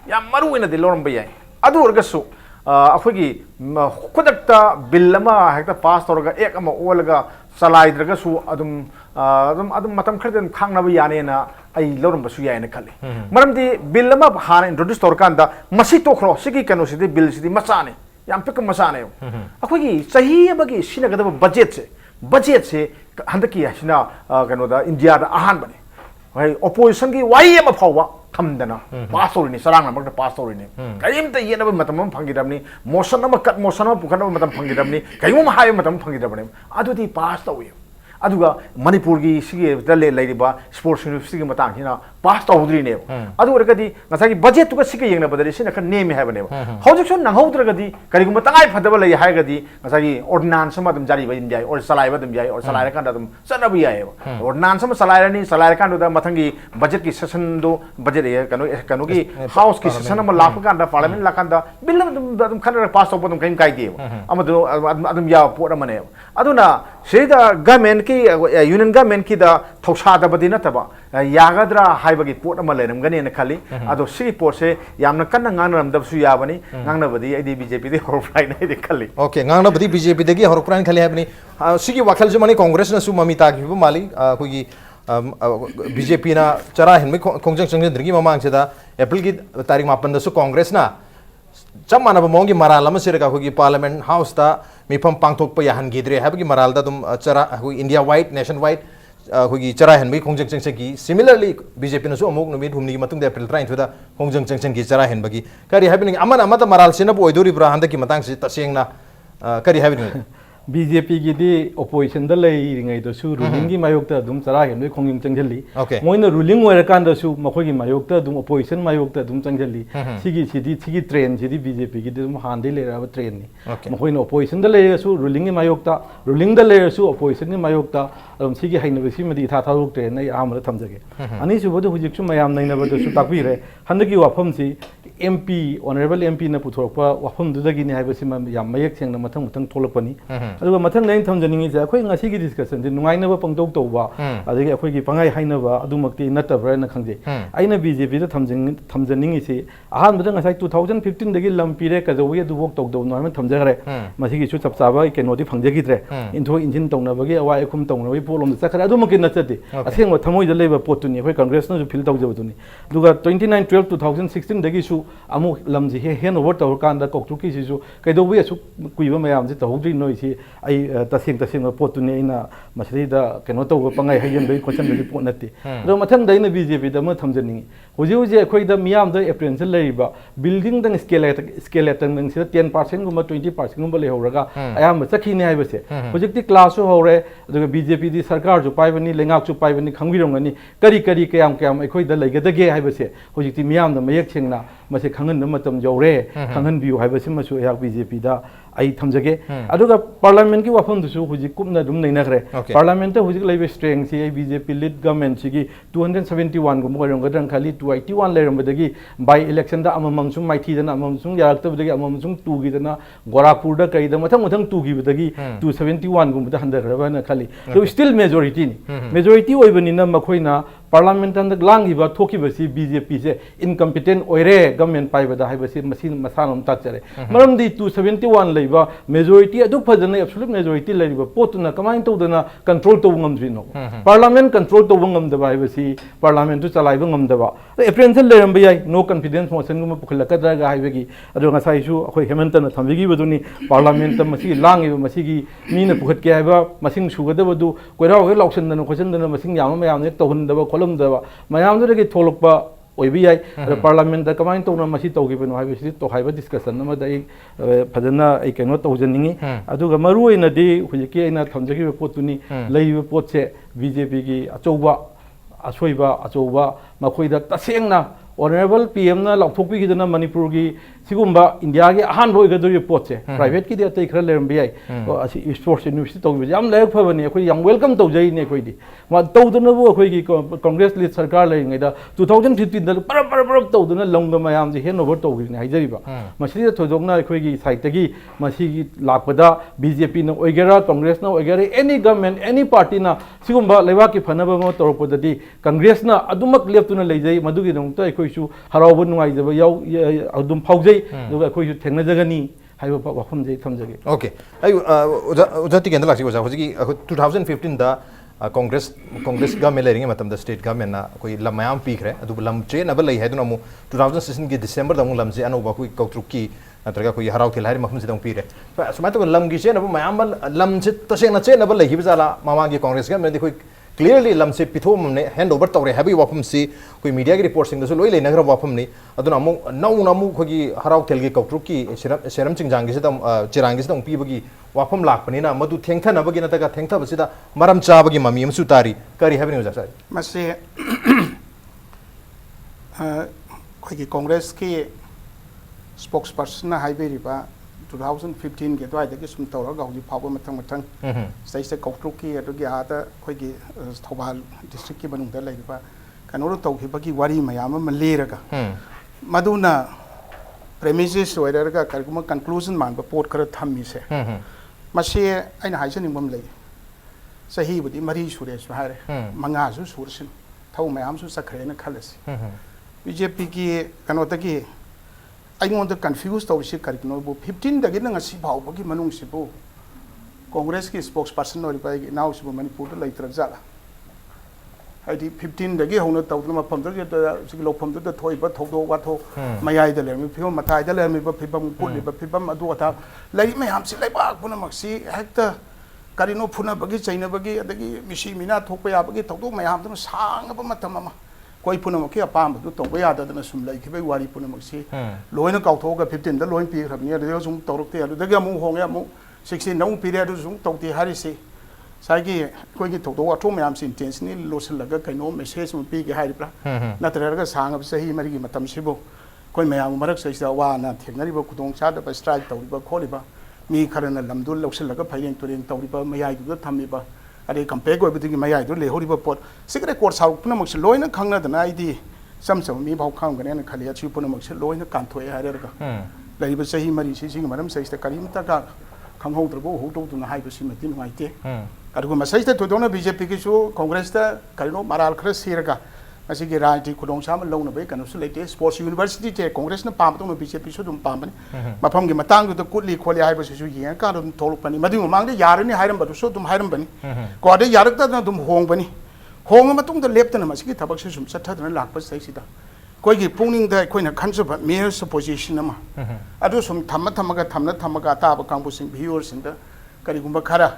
ꯌꯥꯝ ꯃꯔꯨꯑꯣꯏꯅꯗꯤ ꯂꯧꯔꯝꯕ ꯌꯥꯏ ꯑꯗꯨ ꯑꯣꯏꯔꯒꯁꯨ ꯑꯩꯈꯣꯏꯒꯤ ꯈꯨꯗꯛꯇ ꯕꯤꯜ ꯑꯃ ꯍꯦꯛꯇ ꯄꯥꯁ ꯇꯧꯔꯒ ꯑꯦꯛ ꯑꯃ ꯑꯣꯜꯂꯒ ꯆꯂꯥꯏꯗ꯭ꯔꯒꯁꯨ ꯑꯗꯨꯝ ꯃꯇꯝ ꯈꯔꯗꯤ ꯑꯗꯨꯝ ꯈꯥꯡꯅꯕ ꯌꯥꯅꯦꯅ ꯑꯩ ꯂꯧꯔꯝꯕꯁꯨ ꯌꯥꯏꯅ ꯈꯜꯂꯤ ꯃꯔꯝꯗꯤ ꯕꯤꯜ ꯑꯃ ꯍꯥꯟꯅ ꯏꯟꯇ꯭ꯔꯣꯗ꯭ꯌꯨꯁ ꯇꯧꯔꯀꯥꯟꯗ ꯃꯁꯤ ꯇꯣꯛꯈ꯭ꯔꯣ ꯁꯤꯒꯤ ꯀꯩꯅꯣꯁꯤꯗꯤ ꯕꯤꯜꯁꯤꯗꯤ ꯃꯆꯥꯅꯤ ꯌꯥꯝ ꯄꯤꯛꯄ ꯃꯆꯥꯅꯦꯕ ꯑꯩꯈꯣꯏꯒꯤ ꯆꯍꯤ ꯑꯃꯒꯤ ꯁꯤꯖꯤꯟꯅꯒꯗꯕ ꯕꯖꯦꯠꯁꯦ ꯍꯟꯗꯛꯀꯤ ꯑꯁꯤꯅ ꯀꯩꯅꯣꯗ ꯏꯟꯗꯤꯌꯥꯗ ꯑꯍꯥꯟꯕꯅꯤ ꯑꯣꯄꯣꯖꯤꯁꯟꯒꯤ ꯋꯥꯔꯤ ꯑꯃ ꯐꯥꯎꯕ ꯊꯝꯗꯅ ꯄꯥꯁ ꯇꯧꯔꯤꯅꯤ ꯆꯔꯥꯡꯅ ꯃꯔꯛꯇ ꯄꯥꯁ ꯇꯧꯔꯤꯅꯤ ꯀꯔꯤꯝꯇ ꯌꯦꯠꯅꯕ ꯃꯇꯝ ꯑꯃ ꯐꯪꯈꯤꯗꯕꯅꯤ ꯃꯣꯁꯟ ꯑꯃ ꯄꯨꯈꯠꯅꯕ ꯃꯇꯝ ꯐꯪꯈꯤꯗꯕꯅꯤ ꯀꯔꯤꯒꯨꯝꯕ ꯍꯥꯏꯕ ꯃꯇꯝ ꯐꯪꯈꯤꯗꯕꯅꯤ ꯑꯗꯨꯗꯤ ꯄꯥꯁ ꯇꯧꯏ ꯑꯗꯨꯒ ꯃꯅꯤꯄꯨꯔꯒꯤ ꯁꯤꯒꯤꯗ ꯂꯩꯔꯤꯕ ꯁ꯭ꯄꯣꯔꯠꯁ ꯌꯨꯅꯤꯚꯔꯁꯤꯇꯤꯒꯤ ꯃꯇꯥꯡꯁꯤꯅ ꯄꯥꯁ ꯇꯧꯍꯧꯗ꯭ꯔꯤꯅꯦꯕ ꯑꯗꯨ ꯑꯣꯏꯔꯒꯗꯤ ꯉꯁꯥꯏꯒꯤ ꯕꯖꯦꯠꯇꯨꯒ ꯁꯤꯒ ꯌꯦꯡꯅꯕꯗꯗꯤ ꯁꯤꯅ ꯈꯔ ꯅꯦꯝꯃꯤ ꯍꯥꯏꯕꯅꯦꯕ ꯍꯧꯖꯤꯛꯁꯨ ꯅꯪꯍꯧꯗ꯭ꯔꯒꯗꯤ ꯀꯔꯤꯒꯨꯝꯕ ꯇꯉꯥꯏ ꯐꯗꯕ ꯂꯩ ꯍꯥꯏꯔꯒꯗꯤ ꯉꯁꯥꯏꯒꯤ ꯑꯣꯔꯗꯤꯅꯥꯟꯁ ꯑꯃ ꯑꯗꯨꯝ ꯖꯥꯔꯤꯕ ꯌꯥꯏ ꯑꯣꯔ ꯆꯂꯥꯏꯕ ꯑꯗꯨꯝ ꯌꯥꯏ ꯑꯣꯔ ꯆꯂꯥꯏꯔꯀꯥꯟꯗ ꯑꯗꯨꯝ ꯆꯠꯅꯕ ꯌꯥꯏꯑꯕ ꯑꯣꯔꯗꯤꯅꯥꯟꯁ ꯑꯃ ꯆꯂꯥꯏꯔꯀꯥꯟꯗꯨꯗ ꯃꯊꯪꯒꯤ ꯕꯖꯦꯠꯀꯤ ꯁꯦꯁꯟꯗꯣ ꯕꯖꯦꯠ ꯀꯩꯅꯣꯒꯤ ꯍꯥꯎꯁꯀꯤ ꯁꯦꯁꯟ ꯑꯃ ꯂꯥꯛꯄ ꯀꯥꯟꯗ ꯄꯥꯔꯂꯤꯌꯥꯃꯦꯟ ꯂꯥꯛꯀꯥꯟꯗ ꯕꯤꯜ ꯑꯗꯨꯝ ꯈꯟꯅꯔꯒ ꯄꯥꯁ ꯇꯧꯕ ꯑꯗꯨꯝ ꯀꯔꯤꯝ ꯀꯥꯏꯗꯦꯕ ꯑꯃꯗꯨ ꯑꯗꯨꯝ ꯌꯥꯕ ꯄꯣꯠ ꯑꯃꯅꯦꯕ ꯑꯗꯨꯅ ꯁꯤꯗ ꯒꯃꯦꯟꯀꯤ ꯌꯨꯅꯤꯌꯟ ꯒꯃꯦꯟꯀꯤꯗ ꯊꯧꯁꯥꯗꯕꯗꯤ ꯅꯠꯇꯕ ꯌꯥꯒꯗ꯭ꯔꯥ ꯍꯥꯏꯕꯒꯤ ꯄꯣꯠ ꯑꯃ ꯂꯩꯔꯝꯒꯅꯤꯅ ꯈꯜꯂꯤ ꯑꯗꯣ ꯁꯤꯒꯤ ꯄꯣꯠꯁꯦ ꯌꯥꯝꯅ ꯀꯟꯅ ꯉꯥꯡꯅꯔꯝꯗꯕꯁꯨ ꯌꯥꯕꯅꯤ ꯉꯥꯡꯅꯕꯗꯤ ꯑꯩꯗꯤ BJPꯗꯒꯤ ꯍꯧꯔꯛꯄ꯭ꯔꯥ ꯍꯥꯏꯅ ꯑꯩꯗꯤ ꯈꯜꯂꯤ okay ngangna badi BJP dagi horokpran khali habni sigi wakhal ju mani congress na su mamita gi mali khogi BJP na chara hinmi khongjang changjang drigi mamang cheda april gi tarik 8 da su congress na cham mana ba mongi maral ama sirga khogi parliament house da mifam pangthok pa yahan gidre habgi maral da dum chara india wide nation wide khogi chara hinmi khongjang changjang gi similarly BJP na su amuk numit humni gi matung da april 3 da khongjang changjang gi chara hinbagi kari habni amana amata maral sina bo oidori bra handa ki matang si tasengna kari habni BJP ꯒꯤꯗꯤ ꯑꯣꯄꯣꯖꯤꯁꯟꯗ ꯂꯩꯔꯤꯉꯩꯗꯁꯨ ꯔꯨꯂꯤꯡꯒꯤ ꯃꯥꯌꯣꯛꯇ ꯑꯗꯨꯝ ꯆꯔꯥ ꯍꯦꯟꯕꯒꯤ ꯈꯣꯡꯖꯪ ꯆꯪꯁꯤꯜꯂꯤ ꯃꯣꯏꯅ ruling ꯑꯣꯏꯔꯀꯥꯟꯗꯁꯨ ꯃꯈꯣꯏꯒꯤ ꯃꯥꯌꯣꯛꯇ ꯑꯗꯨꯝ opposition ꯃꯥꯌꯣꯛꯇ ꯑꯗꯨꯝ ꯆꯪꯁꯤꯜꯂꯤ ꯁꯤꯒꯤ ꯇ꯭ꯔꯦꯟꯁꯤꯗꯤ BJPꯒꯤꯗꯤ ꯑꯗꯨꯝ ꯍꯥꯟꯅꯗꯒꯤ ꯂꯩꯔꯛꯑꯕ ꯇ꯭ꯔꯦꯟꯅꯤ ꯃꯈꯣꯏꯅ ꯑꯣꯄꯣꯖꯤꯁꯟꯗ ꯂꯩꯔꯁꯨ ꯔꯨꯂꯤꯡꯒꯤ ꯃꯥꯌꯣꯛꯇ ꯔꯨꯂꯤꯡꯗ ꯂꯩꯔꯁꯨ ꯑꯣꯄꯣꯖꯤꯁꯟꯒꯤ ꯃꯥꯌꯣꯛꯇ ꯑꯗꯨꯝ ꯁꯤꯒꯤ ꯍꯩꯅꯕꯁꯤꯃꯗꯤ ꯏꯊꯥ ꯊꯥꯗꯣꯛꯇ꯭ꯔꯦꯅ ꯑꯩ ꯑꯍꯥꯟꯕꯗ ꯊꯝꯖꯒꯦ ꯑꯅꯤꯁꯨꯕꯗ ꯍꯧꯖꯤꯛꯁꯨ ꯃꯌꯥꯝ ꯅꯩꯅꯕꯗꯁꯨ ꯇꯥꯛꯄꯤꯔꯦ ꯍꯟꯗꯛꯀꯤ ꯋꯥꯐꯝꯁꯤ MP ꯑꯣꯅꯔꯦꯕꯜ MPꯅ ꯄꯨꯊꯣꯔꯛꯄ ꯋꯥꯐꯝꯗꯨꯗꯒꯤꯅꯤ ꯍꯥꯏꯕꯁꯤꯃ ꯌꯥꯝ ꯃꯌꯦꯛ ꯁꯦꯡꯅ ꯃꯊꯪ ꯊꯣꯛꯂꯛꯄꯅꯤ ꯑꯗꯨꯒ ꯃꯊꯪꯗ ꯑꯩꯅ ꯊꯝꯖꯅꯤꯡꯉꯤꯁꯦ ꯑꯩꯈꯣꯏ ꯉꯁꯤꯒꯤ ꯗꯤꯁꯀꯁꯟꯁꯦ ꯅꯨꯡꯉꯥꯏꯅꯕ ꯄꯪꯇꯧ ꯇꯧꯕ ꯑꯗꯒꯤ ꯑꯩꯈꯣꯏꯒꯤ ꯄꯪꯍꯥꯏ ꯍꯥꯏꯅꯕ ꯑꯗꯨꯃꯛꯇꯤ ꯅꯠꯇꯕ꯭ꯔꯥꯅ ꯈꯪꯖꯩ ꯑꯩꯅ BJPꯗ ꯊꯝꯖꯅꯤꯡꯉꯤꯁꯤ ꯑꯍꯥꯟꯕꯗ ꯉꯁꯥꯏ 2015ꯗꯒꯤ ꯂꯝ ꯄꯤꯔꯦ ꯀꯩꯗꯧꯕꯒꯤ ꯑꯗꯨꯐꯥꯎ ꯇꯧꯗꯕꯅꯣ ꯍꯥꯏꯅ ꯊꯝꯖꯈ꯭ꯔꯦ ꯃꯁꯤꯒꯤꯁꯨ ꯆꯞ ꯆꯥꯕ ꯀꯩꯅꯣꯗꯤ ꯐꯪꯖꯈꯤꯗ꯭ꯔꯦ ꯏꯟꯊꯣꯛ ꯏꯟꯁꯤꯟ ꯇꯧꯅꯕꯒꯤ ꯑꯋꯥꯏ ꯑꯈꯨꯝ ꯇꯧꯅꯕꯒꯤ ꯄꯣꯠꯂꯣꯝꯗ ꯆꯠꯈ꯭ꯔꯦ ꯑꯗꯨꯃꯛꯀꯤ ꯅꯠꯆꯗꯦ ꯑꯁꯦꯡꯕ ꯊꯃꯣꯏꯗ ꯂꯩꯕ ꯄꯣꯠꯇꯨꯅꯤ ꯑꯩꯈꯣꯏ ꯀꯪꯒ꯭ꯔꯦꯁꯅꯁꯨ ꯐꯤꯜ ꯇꯧꯖꯕꯗꯨꯅꯤ ꯑꯗꯨꯒ 29/12/2016ꯗꯒꯤꯁꯨ ꯑꯃꯨꯛ ꯂꯝꯁꯤ ꯍꯦꯟ ꯑꯣꯚꯔ ꯇꯧꯔꯀꯥꯟꯗ ꯀꯧꯇ꯭ꯔꯨꯛꯀꯤꯁꯤꯁꯨ ꯀꯩꯗꯧꯕꯒꯤ ꯑꯁꯨꯛ ꯀꯨꯏꯕ ꯃꯌꯥꯝꯁꯤ ꯇꯧꯍꯧꯗ꯭ꯔꯤꯅꯣ ꯁꯤ ai tasing pot tu ne ina masri da keno to go pangai hayen dei question dei pot nati ro mathang dai na BJP da ma thamjani huji khoi da miyam da apprehension lei ba building dang skeleton dang sida 10% guma 20% guma le horaga ayam chakhi ne hai base huji ti class ho hore da BJP di sarkar ju pai bani lengak ju pai bani khangbi rong ani kari kayam khoi da lei ga da ge hai base huji ti miyam da mayak chengna mase khangan na matam jore khangan biu hai base ma su yak BJP da ai thamjage aduga parliament ki wafam du su huji kumna dum nei na kre parliament ta huji lei strength si ai BJP lead government si gi 271 gum rong ga dang khali 281 le ram badagi by election da amamang sung mai thi da amamang sung yarak ta badagi amamang sung tu gi da na Gorakhpur da kai da mathang tu gi badagi 271 gum da handar ra na khali so still majority ni majority oi bani na makhoi na parliament and lang ba thoki basi BJP se incompetent oire government pai bada hai basi machine masanam tak chare maram di 271 leiba majority adu phajana absolute majority leiba potuna kamain to dana control to ngam jino parliament control to ngam da bai basi parliament to chalai ngam da ba apprehension leram bai no confidence motion gum pukhla ka da ga hai bagi adu nga sai su khoi hemantan thambi baduni parliament ta masi lang iba masi gi mi na pukhat ke ba masing sugada badu koira ho lauksan dana question dana masing yam ne to hun da ba kolum da mayam da gi tholok ba oibi ai parliament da kamain to na masi to gi beno hai bisi to hai ba discussion na ma dai phadana ai keno to janingi adu ga maru ina di hujiki ina thamjagi pot tuni lei pot se BJP gi achouba achoiba makhoi da tasengna honorable PM na laukthokpi gi dana manipur gi sigumba india gi ahan roi ga do pot se private ki de tai khra lerm bi ai asi sports university to yam laik phabani khoi yam welcome to jai ne khoi di ma to dana bu khoi gi congress lead sarkar lai ngai da 2015 da par to dana longa mayam ji hen over to gi ne haijari ba masi da thodokna khoi gi site gi masi gi lakpada BJP na oigera congress na oigera any government any party na sigumba lewa ki phanaba mo torpo dadi congress na adumak leptuna leijai madu gi dong to khoi su haraw nungai jaba yaw adum faujai duga khoi su thengna jagani hai ba wafam jai thamjage okay ai ujati gendala si oja hoji 2015 da congress government lering matam da state government na koi lamayam pi khre adu lam che na ba lei hai duna mu 2016 gi december da mu lam je anu ba koi kautruk ki natraga koi harau khil hari mafum sidang pi re sumai to lam gi che na ba mayam lam che taseng na che na ba lei hi bala mama gi congress government di koi clearly lam se pithom ne hand over tawre habi wafum si koi media gi report sing da so loi le nagra wafum ni aduna amu namu khogi harau khel gi kautruk ki seram chingjang gi sidam chirang gi sidam pi bagi wafam lakpani na madu thengtha na bagi na ta thengtha basida maram cha bagi mami am su tari kari habi ni ja sai mase khogi congress ki spokesperson na haibe riba 2015 ke dwai da ki sum tawra ga hoji phawa mathang sai se kautruk ki adu gi ada khogi thobal district ki banung da lai ba kanoro taw ki bagi wari mayam ma leraga maduna premises oiraga karguma conclusion man ba pot kara thammi se mase aina haijani bam lai sahi budi mari sure su hare manga su sursin thau mayam su sakhre na khalasi BJP ki kanota ki I want to confuse the Karikno 15 the getting a Sibao, Bogi Manung Sibo. Congress spokesperson or now Manipur like Razala. I did 15 the gay honor Tautlama Pumper, the Siglo Pumper, the toy, but Toto, Wato, my idol, and people, Matai, the Lemmy, but people, but people, Maduata, like me, I'm like Punamaxi, Hector, Carino Puna Bagi, China Bagi, the Mishimina, Topia Bagi, Toto, my arm, sang about Matamama. Koi punamaki apam tu to ya da na sum lai ke wari punamaki loina kau thoga 15 da loin pi khabni da sum torok te da ga mu hong ya mu 16 nong pi da sum to ti hari se sai gi koi gi to wa thom yam sin tense ni lo sel ga kai no message mu pi ge hari pra na tra ga sang ab sahi mari gi matam sibo koi mayam marak sai da wa na thengari ba kudong cha da ba strike to ba kholi ba mi kharana lamdul lo sel ga phairen turen to ba mayai du thami ba are compare go everything maya do le horiba pot secret course how puna mak loina khangna da id sam mi bau khang ga ne khali achi puna mak loina kan thoi ha re ga lai ba sahi mari si maram sai sta karim ta ga khang ho dro ho to na hai ba si matin ngai te adu ma sai sta to dona BJP ki su congress ta kalino maral khra sir ga asi gi rajti khudong sam lo na be kan su le te sports university te congress na pam to na BJP su dum pam ne ma pham gi matang do kutli kholi hai ba su yi ka dum tholuk pani madu mang de yar ni hairam ba du su dum hairam bani ko de yarak ta na dum hong bani hong ma tung da lep ta na ma si gi thabak se sum sat tha na lak pa sai si da koi gi pungning da koi na khan su ba mayor su position na ma adu sum thamma ga ta ba kang bu sing viewers sing da करीगुंबा खरा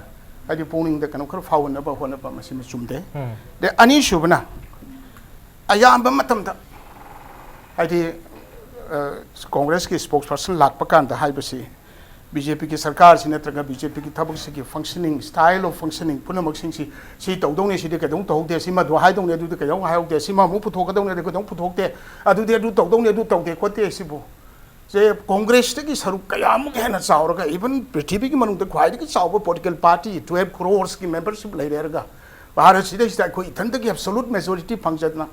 हाइदि पुनिंग the कनो खर फावनबा होनबा मसिम चुमदे दे अनि सुबना अयाम मतम दा हाइदि कांग्रेस की spokesperson Lakhpa कांदा हाइबसी BJP की सरकार से नत्रगा बीजेपी की थबक से की फंक्शनिंग स्टाइल ऑफ फंक्शनिंग पुनमक सिंसी सी तौदौने सिदे कदौ तौदे सिमा दो हाइदौने दु कदौ हाइदे सिमा मु पुथोकदौने दे कदौ पुथोकते अदुदे दु तौदौने दु तौदे खोते सिबु जे कांग्रेस की सरुक कयामुक हेना चावरगा इवन पृथ्वी की मनुंग ख्वाइद की चाव पॉलिटिकल पार्टी 12 करोड़ की मेंबरशिप लेरेगा भारत सिदे कोई इथन की एब्सोल्यूट मेजॉरिटी फंक्शन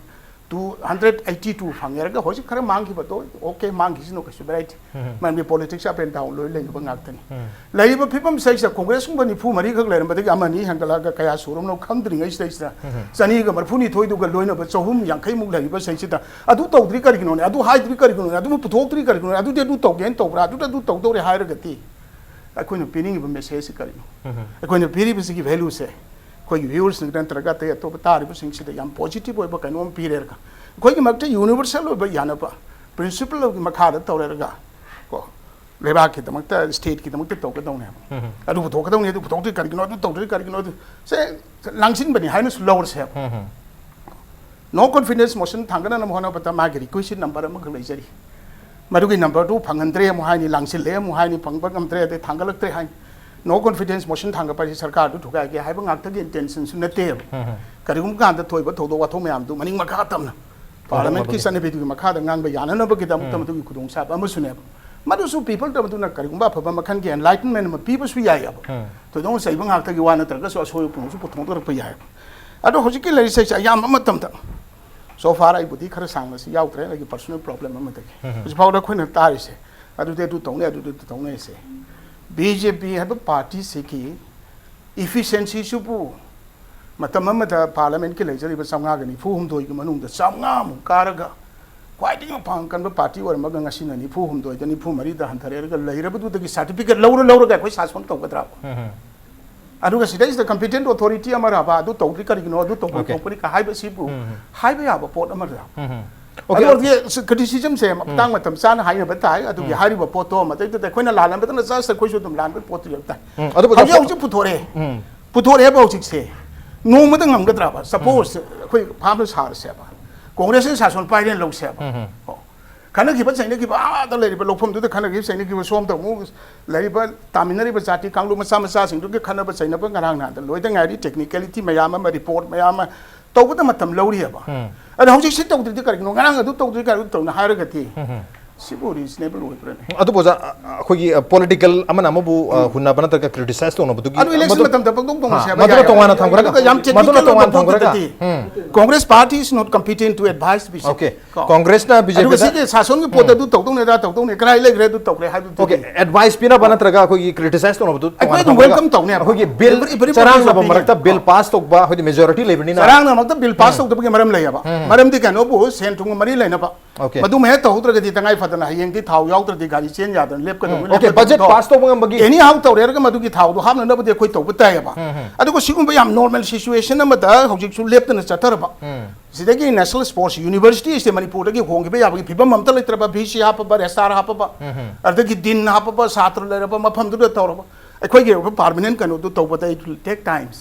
282 फंगेरगा होजि खरा मांगी बतो ओके मांगी सिनो कछु राइट मन बे पॉलिटिक्स अप एंड डाउन लोय लेबा गाक्तनी लेबा फिपम सैसा कांग्रेस कुंब निफु मरी खक लेरम बदि अमनी हंगलागा कया सुरम नो खंद्रिङै सैसा सनी ग मरफुनी थोइ दुगा लोयनो ब चहुम यांखै मुग लेबा सैसिता अदु तौद्रि करिगिनो अदु हाइद्रि करिगिनो अदु पुथोक्त्रि करिगिनो अदु दे दु तौगेन तौब्रा अदु तौदोरे हायरगति अखोइनो पिनिंग ब मेसेज करिनो अखोइनो पिरिबसिगी वैल्यू से कोई व्यूअर्स नंतरगा ते तो तारिब सिंगसिदा याम पॉजिटिव ओइबा कनोम पिरेरगा कोई मक्ते यूनिवर्सल ओइबा यानबा प्रिंसिपल ऑफ मखादा तौरेरगा को लेबा के दमक्ता स्टेट की दमक्ता तौगदौने अदु पुथोकदौने अदु पुथोक्ति करगिनो अदु तौद्रि करगिनो अदु से लांगसिन बनि हाइनस लोअर से नो कॉन्फिडेंस मोशन थांगना नम होना पता मागे रिक्वेस्ट नंबर अम गलैजरी मदुगी नंबर 2 फंगंद्रे मु हाइनि लांगसिले मु हाइनि फंगबा गमद्रे दे थांगलक्त्रे हाइ नो कॉन्फिडेंस मोशन थांग पर सरकार दु ठुगा के हाइबा गाक्ता के इंटेंशन सु नते करिगुम कांदा थोइबा थौदो वाथो मयाम दु मनिंग मखा तमना पार्लियामेंट की सने बिदु मखा द ngang ba yana ba ki dam tam tu khudong sa ba masune madu su people tam tu na karigun ba phaba makhan ki enlightenment ma people su yai ab to dong sai bang hakta ki wana tar ka so so pu su puthong tor pa yai ado hoji ki lai sai ayam ma tam ta so far ai budi khara sang na si yaw tre la ki personal problem ma ta ki hoji phau da khoina ta ri se adu de tu tong ne adu de tong ne se BJP have a party se ki efficiency su pu मतम parliament की लेजरी चौगागनी फू हुमदोई चौगा कारग खाई पांग party और निफू हुमदोद निफू मरी हंथरेगी certificate लौर अखोई शासन तौगद्रा competent authority तौद्री करिगनो तौपरी pot criticism से तांग मतम चान हाइब ताई अदुगी हारिब पोतो मतैद अखोइना लानबदना जस्ट अखोइसु दुम लानब पोत यता हजि पुथोरे बौजिक से नोमद ngамगद्राबा सपोज अखोइ फाम सार सेबा कांग्रेस शासन पाइने लौ सेबा खाना की सैन की आद लेरिबा लोफम दुद खाना की सैन की सोम तमु लेरिबा तामिनरिबा जाति कांगलु मचा मचा सिंग दुग खाना सैनबा ngरang ना लोइदा गाइरी टेक्निकलिटी मयाम मा रिपोर्ट मयाम तौबद मतम लौरियबा अद हौजिक से तौद्रि करिनो ngरang अदु तौद्रि करिनो तौना हारगति सिबो रिजनेबल ओइब्रने अदु बोजा अखोगी पॉलिटिकल अमन अमबु हुन्ना बना तक क्रिटिसाइज तोनो बदुगी अदु इलेक्शन मतम तब दong दong से मदुरा तोंगाना थांगरा याम technical Congress party is not competent to advice BJP okay Congress ना बीजेपी अदु सिगे शासन की पोत अदु तौदों ने कनाइ लेग्रे अदु तौग्रे हाइदु ओके एडवाइस पिना बना तरगा अखोगी क्रिटिसाइज तोनो बदु अखोई वेलकम तौने अखोगी बिल चरांग लब मरकता बिल पास तोबा होदि मेजॉरिटी लेबनी ना चरांग मरकता बिल पास तौदबगे मरम लेयबा मरम दि कनो बु सेन थुंग मरि लेनबा मदु मे तौद्रगदि तंगाइ फदना हयेंगि थाव याउद्रदि गाड़ी चेन यादन लेप कदो ओके बजट पास तो बंगम बगी एनी हाउ तौरेरगा मदुगी थाव दो हामना नबदि अखोई तौब तायबा अदुगो सिगुंबा याम नॉर्मल सिचुएशन अमदा हौजिक सु लेपतना चतरबा सिदगी नेशनल स्पोर्ट्स यूनिवर्सिटी से मणिपुर दगी होंगिबे याबगी फिबम ममता लेत्रबा भीसी हापबा रेस्टार हापबा अदगी दिन हापबा छात्र लेरबा मफम दुद तौरबा अखोई पार्मनेंट कनो दु तौबता इट विल टेक टाइम्स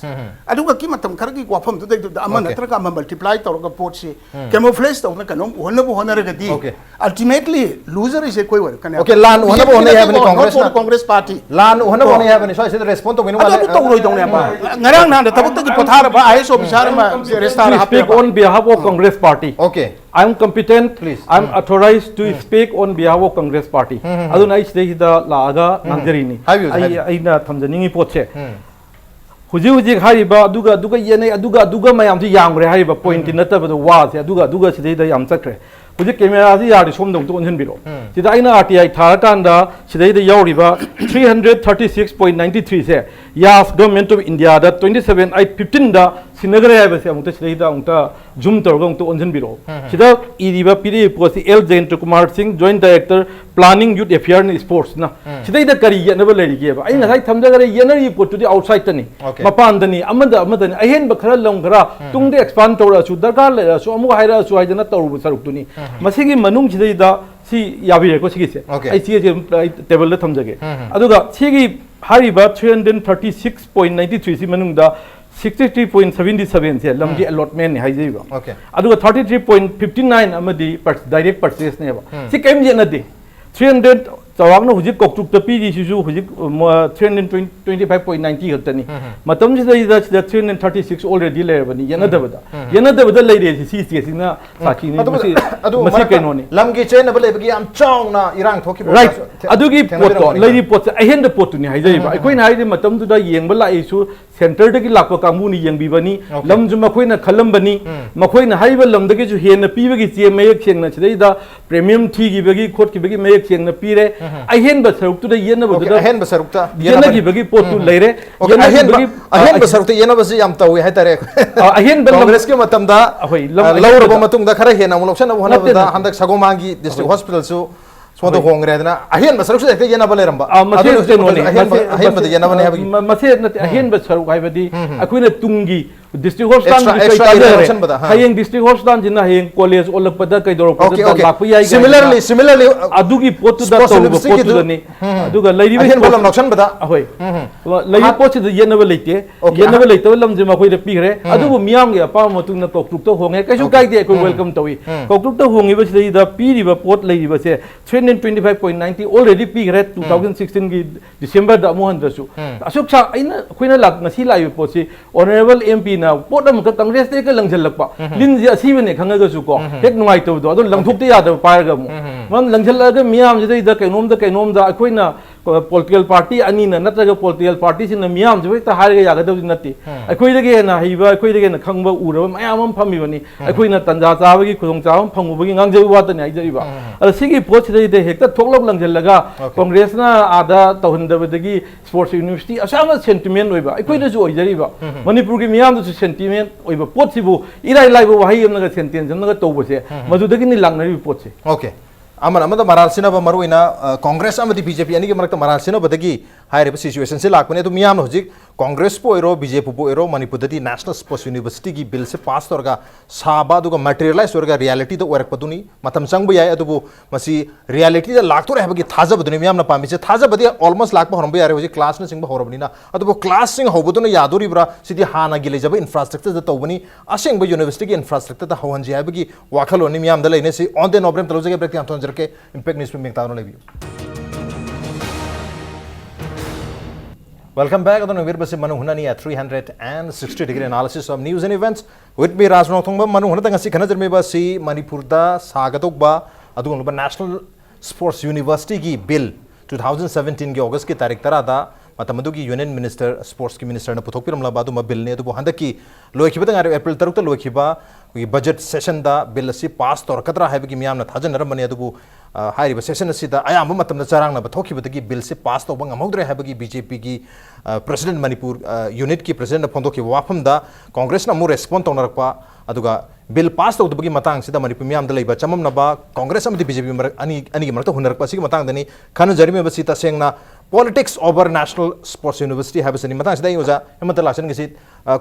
अदुगा की मतम खरगी वाफम दुद दु अमन नत्रगा अमन मल्टीप्लाई तौरगा पोट से कैमोफ्लेज तौना कनो होनबो होनरगदी अल्टीमेटली लूजर इज कोई वर कने ओके लान होनबो होने हैबनी कांग्रेस पार्टी लान होनबो होने हैबनी सो से रेस्पोंड तो मिनु वाले अदु तौरोय दौने बा ngरang ना तबत की पथार बा आईएस ऑफिसर मा रेस्टार हापे speak on behalf of Congress party okay I am competent please I am authorized to speak on behalf of Congress party aduna I stay da laaga nangjarini ai na thamjaningi potche huji huji hariba aduga yenai aduga mayam ji yamgre hariba point natabado wa se aduga sidai da yam chakre huji camera ji yari somdong to onhen biro sida aina RTI tharakanda sidai da yauriba 336.93 se yas government of India da 27/8/15 da sinagre haiba se amta sidai da amta zoom torgong to onhen biro sida iriba piri posi L Jayendra Kumar Singh joint director planning youth affairs and sports na sidai da kari yanaba leri ge ba ai ngai thamjagare yanari pot to the outside tani mapan dani amada ni ahen ba khara long khara tung de expand tora su darkar le su amu haira su haidana toru saruk tuni masigi manung sidai da si yabi ko sigi se ai si table da thamjage aduga sigi hariba 336.93 si manungda 63.77 se lamgi allotment ni haijiba Okay. aduga 33.59 amadi direct purchase ne ba si kem je na de 300 chawang na hujik koktuk ta pi ji su hujik 325.90 gatani matam ji da 336 already le bani yana da bada le re si si na saki ni masi kaino ni lamgi chen ba lebagi am chong na irang thoki right adugi poto lady pot ahen da pot ni haijai ba koi na haide matam du da yeng ba la isu center da ki lakpa kamu ni yeng bi bani lam ju ma koi na khalam bani ma koi na haiba lam da ki ju hen na pi ba ki che mayek cheng na chidai da premium thi gi bagi khot ki bagi mayek cheng na pi re ahen ba saruk tu da yen na ba da ahen ba saruk ta yena gi bagi pot tu leire ahen ba saruk ta yena ba si yam tawi hai tare ahen ba congress ke matam da ahoi laur ba matung da khara hen amul option abu hana da handak sagomangi district hospital su sodo hongre na ahen ba saruk se yena ba leram ba mase no ni ahen ba yena ba ne habagi mase na ahen ba saruk hai ba di akuina tungi district hospital extra option bada hayeng district hospital jina hayeng college olak pada kai dor pada lakpa yai similarly adugi potu da to potu da ni aduga lairi ahen bolam option bada ahoi lairi potu da yenaba leite lam jema khoi da pigre adubu miyam ge apa matung na tok tuk to honge kaisu kai de koi welcome tawi tok tuk to hongi ba sei da piri ba pot lairi ba se 325.90 already pigre 2016 gi December da mo han da su asuk sa aina khoina lak na si lai pot si honorable MP na podam ka congress te ka langjal lakpa lin ji asibe ne khanga ga su ko hek nuai to do langthuk te ya da pa ga mu man langjal ga miyam ji da kainom da akoina political party ani na natra political party sin miyam ji ta har ga ya ga do nati akoi da ge na hiba akoi da ge na khangba ura mayam am phami bani akoi na tanja cha ba gi khudong cha am phangu ba gi ngang jau wa ta ne ai jai ba ala sigi poch de de hek ta thoklok langjal laga congress na ada tawhin da ba gi sports university asama sentiment oi ba akoi da ju oi jari ba manipur gi miyam da sentiment oi ba pot sibu irai lai ba wahai am na ga sentiment jam na ga to ba se madu da gi ni lang na ri pot se okay aman amada maral sina ba maruina congress amadi bjp ani ge marakta maral sina badagi haire ba situation se lakpane to miyam hojik congress po ero bjp po ero manipur dati national sports university gi bill se pass torga saba duga materialize torga reality to work patuni matam sang ba yai adubu masi reality da lakto re habagi thaja baduni miyam na pami se thaja badi almost lakpa horom ba yare hojik class na sing ba horobni na adubu class sing hobuduna yaduri bra sidi hana gi lejaba infrastructure da tawbani asing ba university gi infrastructure da hawanji habagi wakhaloni miyam da leine si on the nobrem taloje ge break am के impact news में मिंगतानो लेबियो welcome back अदन वीर बसे मनु हुनानी 360 degree analysis of news and events with me राजनों थोंबा मनु हुना तंगसी खना जरमे बसी मणिपुर दा सागतोक बा अदुगन नेशनल स्पोर्ट्स यूनिवर्सिटी की बिल 2017 के अगस्त की तारीख तरा दा मतमदुगी यूनियन मिनिस्टर स्पोर्ट्स की मिनिस्टर ने पुथोकपिरमला बादु म बिल ने अदुबो हंदकी लोखिबा तंगारे अप्रैल 3 ता लोखिबा बजट सेशन दा बिल से पास तौरकद्रा है मियाम थाजनरमने अदुबु हाइरिबा सेशन असिदा अयाम मतम चारांगना बथोखिबदगी बिल से पास तौब ngमौद्रे है बीजेपी की प्रेसिडेंट मणिपुर यूनिट की प्रेसिडेंट फोंदोखि वाफम दा कांग्रेस ना मु रेस्पोंड तौनरकपा अदुगा बिल पास तौदबगी मतंग सिदा मणिपुर मियाम दा लेबा चममनबा कांग्रेस अमदि बीजेपी मर अनि मरत हुनरकपा सिग मतंग दनी खन जरिमे बसी तसेंगना politics over national sports university है बसनी मतंग सिदा योजा एमत लासन गिसि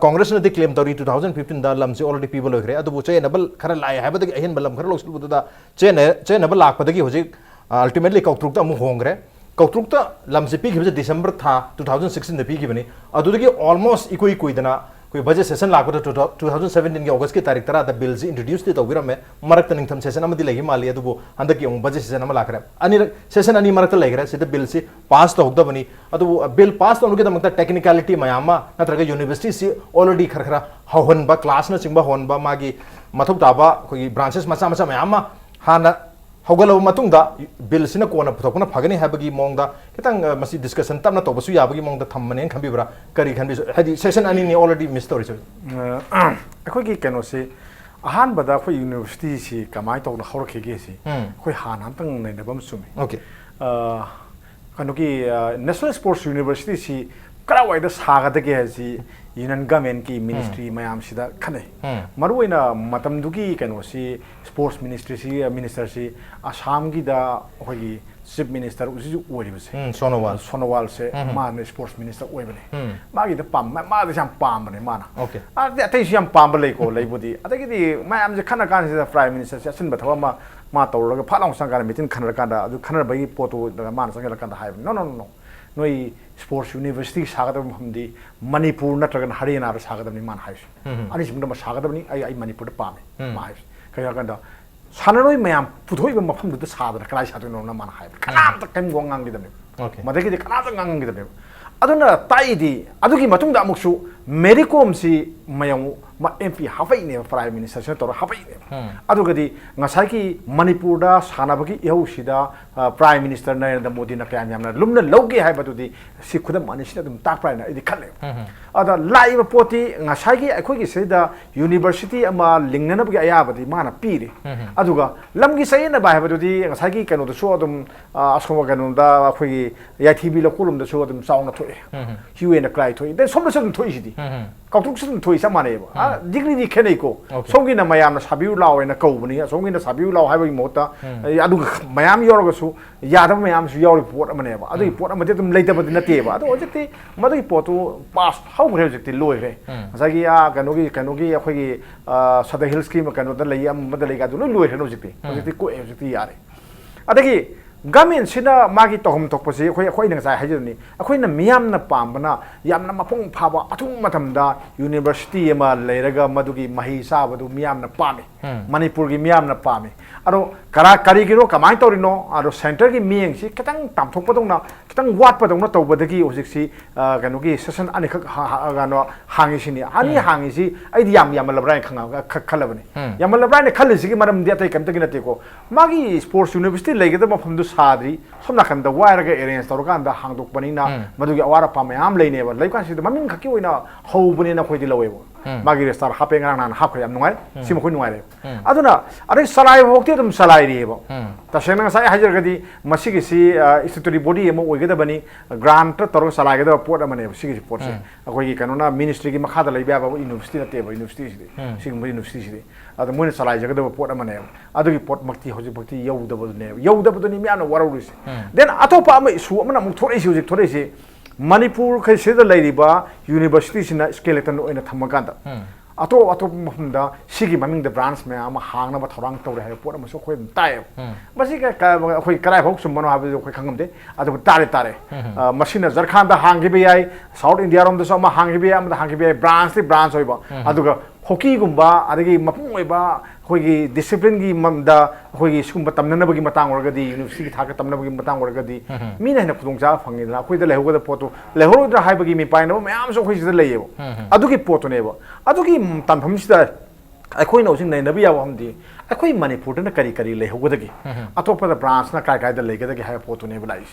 कांग्रेस ने क्लेम तौरी 2015 दा लमसे ऑलरेडी पीबल होखरे अदुबु चेनबल खरा लाय है अहिन बलम खरा लोसलबुदा चेनबल लाखपदगी होजिक अल्टीमेटली कौट्रुकता अमु होंगरे कौट्रुकता लमसे पीखिबजे दिसंबर था 2016 दा पीखिबनी अदुदगी ऑलमोस्ट इकोई कोइदना कोई बजट सेशन लाखपदा 2017 के अगस्त की तारीख तरा द बिल से इंट्रोड्यूस दे तौबिरम में मरक तनिंगथम सेशन अमदि लगी माली अदुबु हंदकी अमु बजट सेशन अम लाखरे अनि सेशन अनि मरक लेगरे सिदा बिल से पास तौदबनी अदुबु बिल पास तौनुगे दमकता टेक्निकलिटी मयामा नत्रगा यूनिवर्सिटी से ऑलरेडी खरखरा हवनबा क्लास न चिंबा होनबा मागी मथौ ताबा कोई ब्रांचेस मचा मचा मयामा हाना हौगलब मतुंगदा बिल सिना कोना पुथोकना फगनी हाबगी मोंगदा कितंग मसी डिस्कशन तमना तोबसु याबगी मोंगदा थम्मने खंबिब्रा करी खंबि हदि सेशन अनि ने ऑलरेडी मिस तोरि अखोगी केनो से अहान बदा खो यूनिवर्सिटी सी कमाय तोना हरखेगे सी खो हान हमतंग नैनबम सुमी ओके कनो की नेशनल स्पोर्ट्स यूनिवर्सिटी सी करा वाइदा सागदगे हसी यूनियन गवर्नमेंट की मिनिस्ट्री मयाम सिदा खने मरुइना मतमदुगी केनो सी स्पोर्ट्स मिनिस्ट्री सी मिनिस्टर सी असम की दा होगी चीफ मिनिस्टर उसी ओरिबसे सोनोवाल से माने स्पोर्ट्स मिनिस्टर ओइबने मागी दा पाम मा दा हम पाम बने माना ओके आ अतै सी हम पाम लेको लेबुदी अतगीदी मयाम जे खना कान से प्राइम मिनिस्टर से असिन बथवा मा तौरगा फालांग संगार मीटिंग खनर कांदा अदु खनर बगी पोतो दा मान संगल कांदा हाइब नो नो नो नोई स्पोर्ट्स यूनिवर्सिटी सागदब हमदी मणिपुर नत्रगन हरियाणा रा सागदबनी मान हाइस अनि सिमदम सागदबनी आई मणिपुर पामे मा हाइस कया गंदा सानरोई मयाम पुथोइबा मफम दुद सादर कलाइ सादनो ना मान हाइ खनाम त केम गो ngangiदबने Okay. मदगी दे खनाम त ngangiदबने अदुना ताइदी अदुगी मतुंग अमुक्सु मेरिकोम सी मयंग MP हाफाइने प्राइम मिनिस्टर से तोर हाफाइने अदुगदी ngसाइकी मणिपुर दा सानाबगी इहौसिदा प्राइम मिनिस्टर नरेंद्र मोदी ना कयाम यामना लुमना लौगे हाइबदुदी सि खुदम मानिसिना दुम ताकप्राइना इदि खले अदा लाइव पोती ngसाइकी अखोगी सेदा यूनिवर्सिटी अमा लिंगनबगी अयाबदी माना पीरे अदुगा लमगी सैना बाहाबदुदी ngसाइकी कनो दसो अदुम असोम कनोदा अखोगी याथीबी लोकुलुम दसो अदुम चाउना थोए ह्यूएन क्राइ थोए दे सोमदसो दुम थोइसिदी काउटुक्सुम थोइ समानेबा डिग्री दी खेनेको सोंगिना मयामना साबिउ लावेना कौबनी सोंगिना साबिउ लाव हाइबगी मोता अदु मयाम योरगसु यादब मयामसु योर पोट अमनेबा अदु पोट अमदे तुम लेतबदि नतेबा अदु हजति मदुई पोटु पास हाउग्रे हजति लोइरे जागी कनोगी अखोगी सदर हिल्स की कनोदा लई अमदा लेगा दु लोइरे हजति को हजति यारे अदगी गवर्नमेंट सिना मागी तोहम तोकपसे अखोई नंगसाय हाइजनी अखोइना मियामना पामबना यामना मफोंग फाबा अथुम मतमदा यूनिवर्सिटी एमा लेरगा मदुगी मही साबदु मियामना पामे मणिपुर की मियामना पामे अरो करिगिरो कमाय तोरिनो अरो सेंटर की मियंगसी खतंग तामथोकपदोंना खतंग वाटपदोंना तौबदगी होजिकसी कनोगी सेशन अनिख गानो हांगिसिनी अनि हांगिसी आइदि याम लब्राय खंगा खलबने याम लब्राय खलिसिगी मरम दियातै कमतगी नतेको मागी स्पोर्ट्स यूनिवर्सिटी लेगेद मफमदु साद्री सोमना खंदा वायरगा अरेंज तौरकांदा हांगदोकपनिना मदुगी अवारा पामयाम लेनेबा लैकासिद ममिंग खकी ओइना हौबनेना खोइदि लवेबो मागी रेस्टार हापेंग रांगनान हाखो याम नुंगाय सिम खोइ नुंगाय अदुना अरे सलाइ होक्ते तुम सलाइ रेबो तसेना साइ हाजरगदी मसिगिसी स्टैट्यूटरी बॉडी एमो ओइगदबनी ग्रांट तरो सलाइगद पोट अमने सिगिसी पोटसे अखोइगी कनोना मिनिस्ट्री की मखादा लैबाबा यूनिवर्सिटी नतेबो यूनिवर्सिटी सिदे सिगम यूनिवर्सिटी सिदे अद मोइन सलाइजगदब पोट अमने अदुगी पोट मक्ति होजि भक्ति यौदबने यौदबदुनी म्याना वरौरिसे देन अतोपा अम इशू अमना मुक थोरैसि होजि थोरैसि मणिपुर खैसेदा लैरिबा यूनिवर्सिटी सिना स्केलेटन ओइना थमकांदा अतो मफमदा सिगी ममिंग द ब्रांच में आम हांगना बा थौरांग तौरे है पोट अमसो खोइ ताय मसि का खोइ कराय भोक सुमनो हाबे खोइ खंगमदे अदो तारे मसिना जरखान दा हांगे बे याय साउथ इंडिया रोम दसो मा हांगे बे आम दा हांगे बे ब्रांच होइबा अदुगा हॉकी गुम्बा अदगी मपुंग ओइबा खोइगी डिसिप्लिन की ममदा खोइगी सुकुंबा तमननबगी मतंग ओरगदी यूनिवर्सिटी थाक तमनबगी मतंग ओरगदी मीना हेना खुदोंचा फंगिदना खोइदा लेहोगदा पोतो लेहोरोद्रा हाइबगी मी पाइनो मयाम सो खोइसिदा लेयेबो अदुगी पोतोनेबो अदुगी तमफमसिदा अखोइना उसिन नैनबी याव हमदी अखोइ मणिपुर न करी लेहोगदगी अतोपदा ब्रांच ना काय लेगदगी हाय पोतोने बलाइस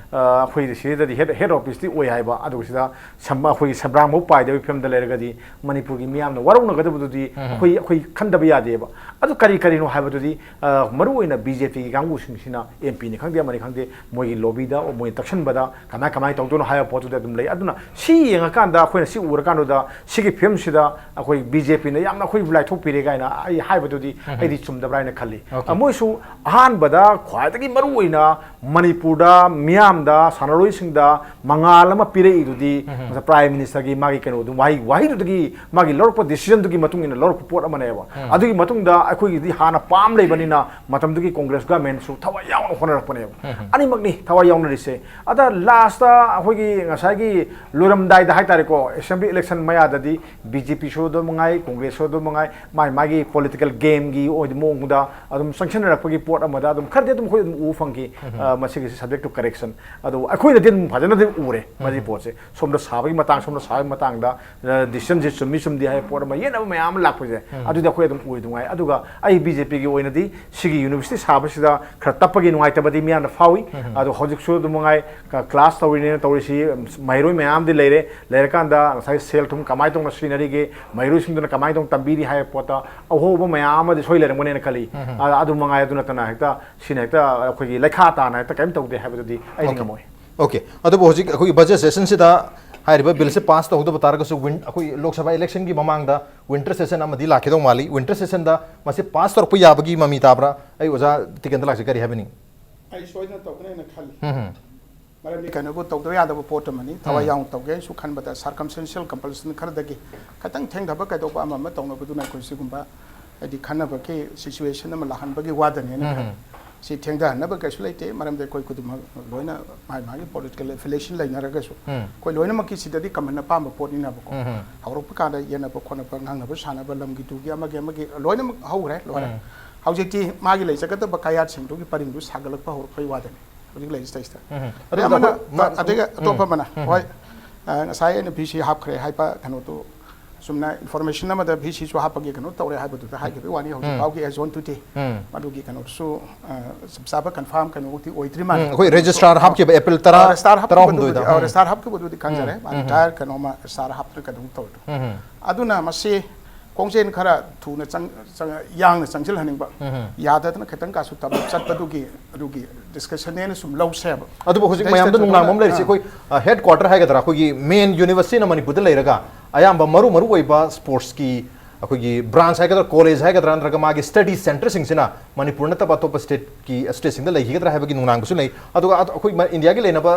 अखोइ सिददी हेड ऑफिस ती ओइ हाइबा अदुसिदा सम अखोइ सब्रांग मो पाइदबी फिल्म द लेरगदी मणिपुर की मियाम न वरौनगदबदुदी अखोइ खंदबा यादेबा अदु करी नो हाइबदुदी मरु ओइना बीजेपी की गांगु सिंसिना एमपी ने खंदे मनि खंदे मोइ लॉबीदा ओ मोइ तक्शनबदा कमाय तौदोनो हाय पोतुदा दुम लೈ अदुना सी यंगाकांदा अखोइना सी उरकांदुदा सिगी फिल्म सिदा अखोइ बीजेपी ने यामना अखोइ लाइथोक पिरे गाइना आई हाइबदुदी आइदि चुमदब्राइना खल्ली मोइसु अहानबदा ख्वाइदगी मरु ओइना मणिपुरदा मियामदा सानरोइसिंगदा मंगाल अमा पिरेइदुदी प्राइम मिनिस्टर की मागी केनो दुम वाही मागी लौरप डिसीजन दुगी मतुंगिना लौरप पोट अमनेबा अदुगी मतुंगदा अखोइगी हाना पाम लेबनिना मतमदुगी कांग्रेस गवर्नमेंट सु थवा यावना होनरपनेबा अनिमगनी थवा यावनरिसे अदा लास्ट अखोइगी ngसाइगी लोरमदाइ दा हाइतारेको असेंबली इलेक्शन मयाददी बीजेपी सो दो मंगाई कांग्रेस सो दो मंगाई मागी पॉलिटिकल गेम की ओद मोंगदा अदुम संक्शन रखपगी पोट अमदा अदुम खरदे अदुम खोइ उ फंगी मसिगी सब्जेक्ट टू करेक्शन अदु अखोइ दिन फजन दि उरे मजी पोट से सोमदा साबगी मतंग दा डिसीजन जे सुमी हाय पोट म येना मयाम लाखोजे अदु अखोइ अदुम उइदुंगाई अदुगा आई बीजेपी की ओइनदी सिगी यूनिवर्सिटी साबसिदा खर तपगी नुआइतबदी मियाना फावी अदु होजिकसु दुमंगाई क्लास तौरिने तौरिसी मैरोइ मयाम दि लेरकांदा साइ सेल तुम कमाय तोंग सीनरी के मैरोइ सिंदुना कमाय तोंग तंबीरी हाय पोता अहोबो मयाम दि सोइ लेरंगने खली अदु मंगाय अदु नतना हेक्ता सिन हेक्ता अखोगी लेखा ताना हेक्ता कैम तौदे हाबदि आई सिंगमोय ओके अदबो होजिक अखोगी बजेट सेशन सिदा हाइरिबा बिल से पास तौदब तारगसु अखोई लोकसभा इलेक्शन की ममांगदा विंटर सेशन अमदि लाखिदो माली विंटर सेशन दा मसे पास तौरप याबगी ममी ताब्रा आई ओजा तिकेंदा लाक्से करी हाबनी आई सोइना तौकने न खाली मरमी कनबो तौदो यादब पोट मनी थवा याउ तौगे सु खनबदा सर्कमस्टेंशियल कंपल्सन खरदगी खतंग थेंगदब कदोबा अमम तौनबदुना कोइसिगुंबा अदि खनबके सिचुएशन अम लाहनबगी वादने न सी थेंगदानब कैसु लेते मरमदे कोई कुदुम लोइना मागी पॉलिटिकल एफिलिएशन लाइनरगसु कोई लोइना मकी सिददी कमन पाम पोटनिना बको हौरप कादा येनब खोनब ngangnab sanab lamgi tugi amagi loina haure loina haujiki magi lei jagata bakayat singdugi paringdu sagalakpa horpai wadani hojik lei stage ta amana adega topa mana hoi ngasai na bc hapkhre haipa kanu to sumna information na mada bc chu hapagi kanu tawre haiba tu hai ge wani hojik baugi zone tu te madugi kanu su sabsaba confirm kanu ti oitri man koi registrar hap ke april tara tara hum doida और star hub के बदुदी खंजरे tyre कनोमा star hub के कदुम तो अदुना मसे कोंजेन खरा थुना चंग यांग चंगजिल हनिंग यादतना खतन का सु तब चटपदुगी डिस्कशन ने सुम लौ सेब अदुबो हुजिक मयाम द नुंगना मम लेरिसे कोई हेडक्वार्टर है गदरा कोई मेन यूनिवर्सिटी न Manipur the लेरगा अयाम Maru Maru ओइबा sports की अखोगी ब्रांच है गदर कॉलेज है गदर नरगा मागी स्टडी सेंटर सिंगसिना मणिपुर न तब टॉप स्टेट की स्टेट सिंग द लेहि गदरा है बगी नुंगना गुसु नै अदुगा अखोई इंडिया के लेनबा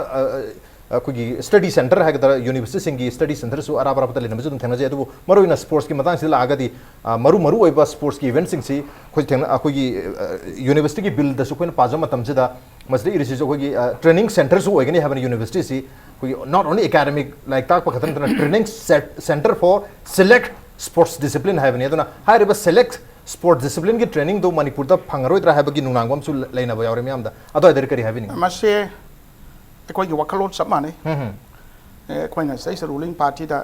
अखोगी स्टडी सेंटर है गदर यूनिवर्सिटी सिंगी स्टडी सेंटर सु अराब अराब त लेनबा जुम थेना जे अदुबो मरु इन स्पोर्ट्स की मतंग सिला आगदी मरु मरु ओइबा स्पोर्ट्स की इवेंट सिंगसी खोइ थेना अखोगी यूनिवर्सिटी की बिल दसु कोइन पाजम मतम सिदा मसदे इरिसि अखोगी ट्रेनिंग सेंटर सु ओइगनी हैवन यूनिवर्सिटी सी कोई नॉट ओनली एकेडमिक लाइक ताक पखतन training centre for select sports discipline है बनी अदुना सेलेक्ट स्पोर्ट्स डिसिप्लिन की ट्रेनिंग दो मणिपुर द फंगरोइद्रा हैबगी नुनांगम सु लेना बयावरे म्याम द अदो इधर करी हैबिनी मसे कोई वकलोट सब माने कोई ना सही रूलिंग पार्टी दा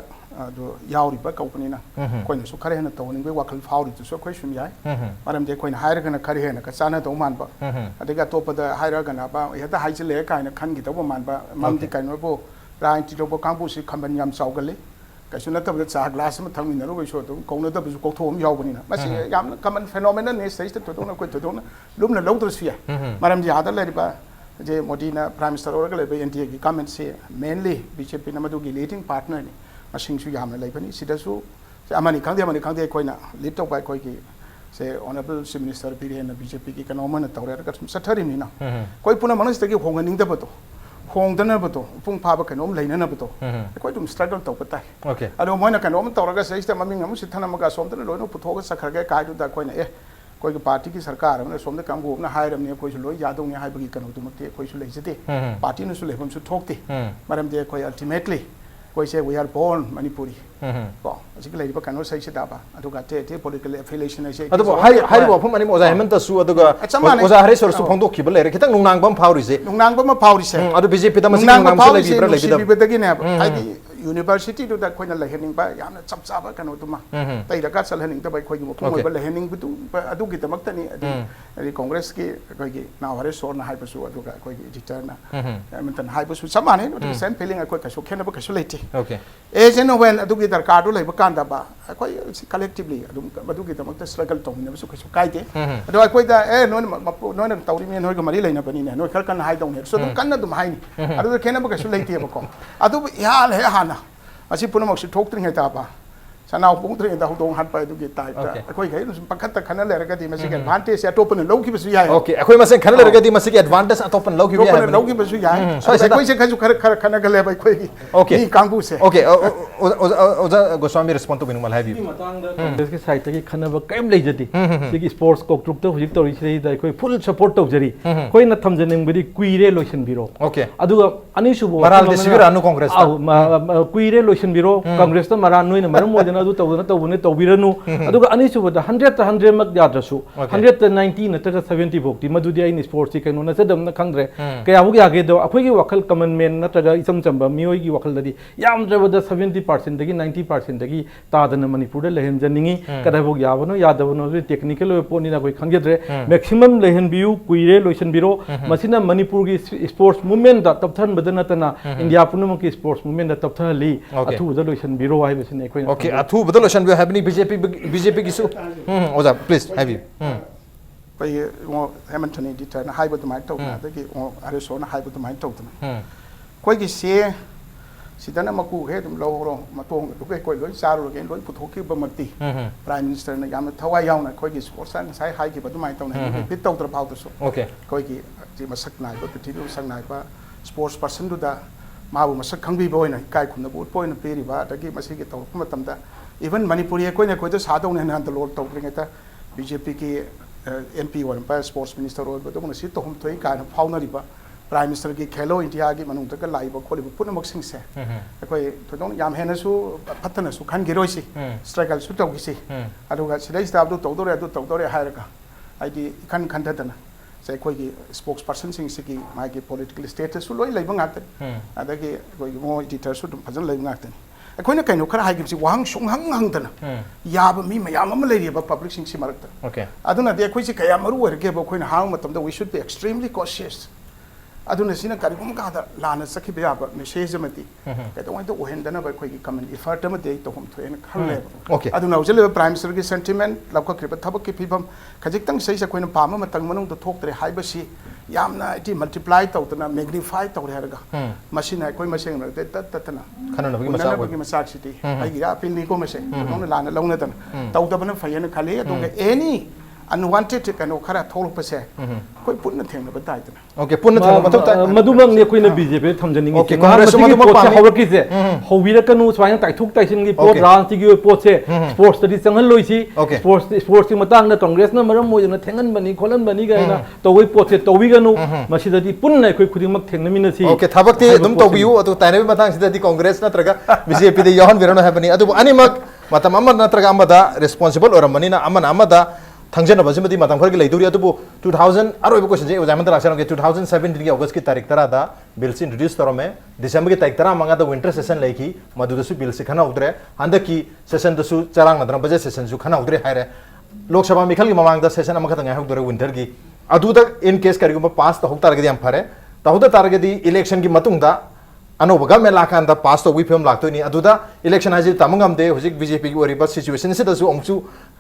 जो यावरिबा कंपनीना कोई ना सु खरे हन तौनिंग बे वकल फावरि तो कोई सुम याय मरम जे कोई ना हायर गना खरे हन का चाना तो मानबा अदेगा टॉप द हायर गना बा यदा हाइजले काइना खन गी तो मानबा ममति काइनो बो राइट तो बो कांबु सि खमन याम साउगले कैसे नतब चा ग्लास में थमीनरो वैसो तो कौनदबसु कौथोम यावबनिना मसी याम कमन फेनोमेनन ने सही तो दोना कोई तो दोना लुमना लौद्रसु या मरम जे आदा लेरिबा जे मोदी ना प्राइम मिनिस्टर ओरग लेबे एनडीए की कमेंट से मेनली बीजेपी ना मदुगी लीडिंग पार्टनर नि मसिंगसु यामना लेबनी सिदसु से अमानी खांदे कोइना लीड तो बाय कोई की से ऑनरेबल चीफ मिनिस्टर पीरियन बीजेपी की कनोमन तौरे का सथरिनी ना कोई पुना मनस्तगी होंगनिंगदबतो होंगदनबतो पुंग फाबा कनोम लेननबतो कोई तुम स्ट्रगल तो पता है ओके अदो मोइना कनोम तौरगा से इस्ते ममिंग अमु सिथनमगा सोमतन लोइनो पुथोगा सखरगे कायदु दा कोइना ए कोई पार्टी की सरकार हमने सोमद कांगोना हायरमने कोई लोइ यादव ने हाइबगी कनो तुमते कोई सु लेजते पार्टी नु सु लेबम सु थोकते मरम दे कोई अल्टीमेटली कोई से वी आर बोर्न मणिपुरी को असिक लेरिबा कनो सही से दाबा अदुगा ते पॉलिटिकल एफिलिएशन ऐसे अदुबो हाइ वफम अनि ओजा हेमंत सु अदुगा ओजा हरे सोर सु फोंदो खिबल लेरे खितंग नुंगनांगबम फावरिसे नुंगनांगबम फावरिसे अदु बीजेपी द मसिंग नुंगनांगम से लेबिब्रा लेबिदा बीजेपी ने हाइदी यूनिवर्सिटी दु दा कोइना लहेनिंग बा यामना चपचाबा कनो तुमा तैदा का चलहनिंग त बाय कोइगी मुखम ओइबा लहेनिंग बितु अदु की तमक्तनी अदि कांग्रेस की कोइगी नाव हरे सोर ना हाइबसु अदुगा कोइगी एडिटर ना एमंतन हाइबसु समाने सेम फीलिंग अकोइ कसु खेनबा कसु लेते ओके एजेन वेन अदुगी दरकार दु लेबा कांदा बा अकोइ कलेक्टिवली अदुम अदुगी तमक्ता स्ट्रगल तौमिनबसु कसु काइते अदु अकोइ दा ए नोन नोन तौरी मेन होइगा मरि लेना बनी ने नो खर कन हाइ दौने सो दum कन्न दुम हाइनी अदु खेनबा कसु लेते बको अदु याल हे हाना असी पुनमक्सि ठोक्त्रिङै ताबा सनाव पुंगत्रिङै दा हुदों हाटपा दुगी ताइता अखोइ गै पखत खन लेरगदि मसिक एडवांटेज अटोपन लौखिबसु याय ओके अखोइ मसे खन लेरगदि मसिक एडवांटेज अटोपन लौखिबु याय लौखिबसु याय अखोइ से खजु खर खर खन गले बै खोइ ओके नि कांगबु से ओके ओजा गोस्वामी रिस्पोंड तो बिनुमल हाइबि कांग्रेस के साइड तकी खनब कैम लेजति सिगी स्पोर्ट्स कोक्ट्रुक तो हुजिक तोरि से दा कोइ फुल सपोर्ट तौजरी कोइ न थमजनिंग बदि कुइरे लोइसन बिरो ओके अदुगा अनिसुबो मराल दिसिबिर अनु कांग्रेस कुइरे लोइसन बिरो कांग्रेस त मरान नोइन मरम मोदना अदु तौदना तौबने तौबिरनु अदुगा अनिसुबो 100 मक याद्रसु 190 नतगा 70 भोक्ति मदुदि आइन स्पोर्ट्स कैनो न सदम न खंग्रे कयाबु यागे दो अखोइगी वखल कमन मेन नतगा इसम चंबा मियोइगी वखल ददि याम जबद 70% दगी 90% दगी तादन मणिपुर लेहन जनिंगी कदाबु याबनो यादबनो टेक्निकल पोनी ना कोई खंगेद्रे मैक्सिमम लेहन बियु कुइरे लोइसन बिरो मसिना मणिपुर की स्पोर्ट्स मूवमेंट दा तपथन बदनतना इंडिया पुनम की स्पोर्ट्स मूवमेंट दा तपथली अथु द लोइसन बिरो हाइ बसिने कोइ ओके अथु बद लोइसन बिरो हैबनी बीजेपी की सु ओजा प्लीज हैव यू पय वो हेमंतनी एडिटर ना हाइबो तुमाइ तौना दगी ओ अरे सोना हाइबो तुमाइ तौतना कोइ की से सिदना मकु हे तुम लौरो मतोंग दुके कोइ लोइ चारो गेन लोइ पुथोकी बमती प्राइम मिनिस्टर ने याम थवा याउना कोइ की स्पोर्ट्स सन साइ हाइ की बदुमाइ तौना फिट तौतर फाउतसु ओके कोइ की जी मसक नाइ बो पिथिबु संग नाइ बा स्पोर्ट्स पर्सन दुदा माबु मसक खंगबि बोइना काय खुन बु पोइन पेरिबा दगी मसी के तौर मतमदा इवन मणिपुरी कोइ ने कोइ त सादौने नन त लोड तौत्रिङै त बीजेपी की MP वारंपा स्पोर्ट्स मिनिस्टर और बदो मसी तो हम थोई कान फाउनरिबा प्राइम मिनिस्टर की खेलो इंडिया की मनुंग तक लाइब खोलिब पुनमक सिंगसे अखोय थोदों याम हेनसु फतनसु खान गिरोइसी स्ट्राइकल सु तौगिसी अदुगा सिदै स्टाफ दो तौदोरे हायरका आइदी खन खनथदना से अखोय की स्पोक्स पर्सन सिंग सिकी मागी पॉलिटिकल स्टेटस सु लोय लेबंग आते अदगी अखोय मो एडिटर सु फजन लेबंग आते अखोयना कइनो खरा हाइगिबसी वाहंग सुंहंग हंगदना याब मी मयाम अम लेरिबा पब्लिक सिंग सि मरकता ओके अदुना दे अखोय सि कया मरु ओरगे अखोयना हाउ मतमदा we should be extremely cautious अदुना सिना करिगुम कादा लाना सखि बेयाबा मेसेज अमति कतोय तो ओहेंदना बा अखोय की कमन इफर्ट अमदे तो हम थोयना खले ओके अदुना उजले प्राइम मिनिस्टर की सेंटिमेंट लबका क्रिप थबक की फिबम खजिक्तंग सैसे अखोयना पाम मतंग मनुंग तो थोकतरे हाइबसी यामना इति मल्टीप्लाई तौतना मैग्नीफाई तौरे हरगा मसिना अखोय मसेंग नते ततना खननबगी मसा मसाबगी मसाक्सिटी आइगिरा अपील निको मसे नोंना लाना लौनदना तौदबना फयना खाले अदुगा एनी अनवांटेड कनो खरा थोलपसे कोई पुन्न थेंगना बताइतना ओके पुन्न थेंगना मतता मधुमंग ने कोई बीजेपी थमजनिंग ओके कांग्रेस मधुमंग पार्टी हवरकी से हौबिरकनु स्वायं ताइथुक ताइसिनगी पोट राजनीतिगी पोट से स्पोर्ट्स स्टडी चंगन लोइसी स्पोर्ट्स की मतंग कांग्रेस न मरम मोजना थेंगन बनी खोलन बनी गायना तोवई पोट से तोविगनु मसिददी पुन्न कोई खुदिमक थेंगनमिनसी ओके थबकती दुम तोबियु अतु ताइनेबि मतंग सिददी कांग्रेस नत्रगा बीजेपी दे यहन बिरनो हैबनी अदु अनिमक मतम अमर नत्रगा अमदा रिस्पांसिबल ओरमनिना अमन अमदा थंजन बजमदी मतम खरगी लेदुरी अदुबु 2000 अरोइब क्वेश्चन जे उजामन तरासन के 2017 की अगस्त की तारीख तरा दा बिल से इंट्रोड्यूस तरो में दिसंबर की तारीख तरा मंगा द विंटर सेशन लेकी मधुदसु बिल से खना उदरे हंद की सेशन दसु चरांग नदन बजे सेशन सु खना उदरे हायरे लोकसभा मिखल की ममांग द सेशन अमख तंग हाक दरे विंटर की अदु तक इन केस करिगु पास त होक तारगदी हम फरे तहुद तारगदी इलेक्शन की मतुंग दा अनोब गवर्नमेंट लाखान द पास तो we film लागतोनी अदुदा election हाजि तमंगम they हुजिक BJP की ओरिबा सिचुएशन से दसु अमसु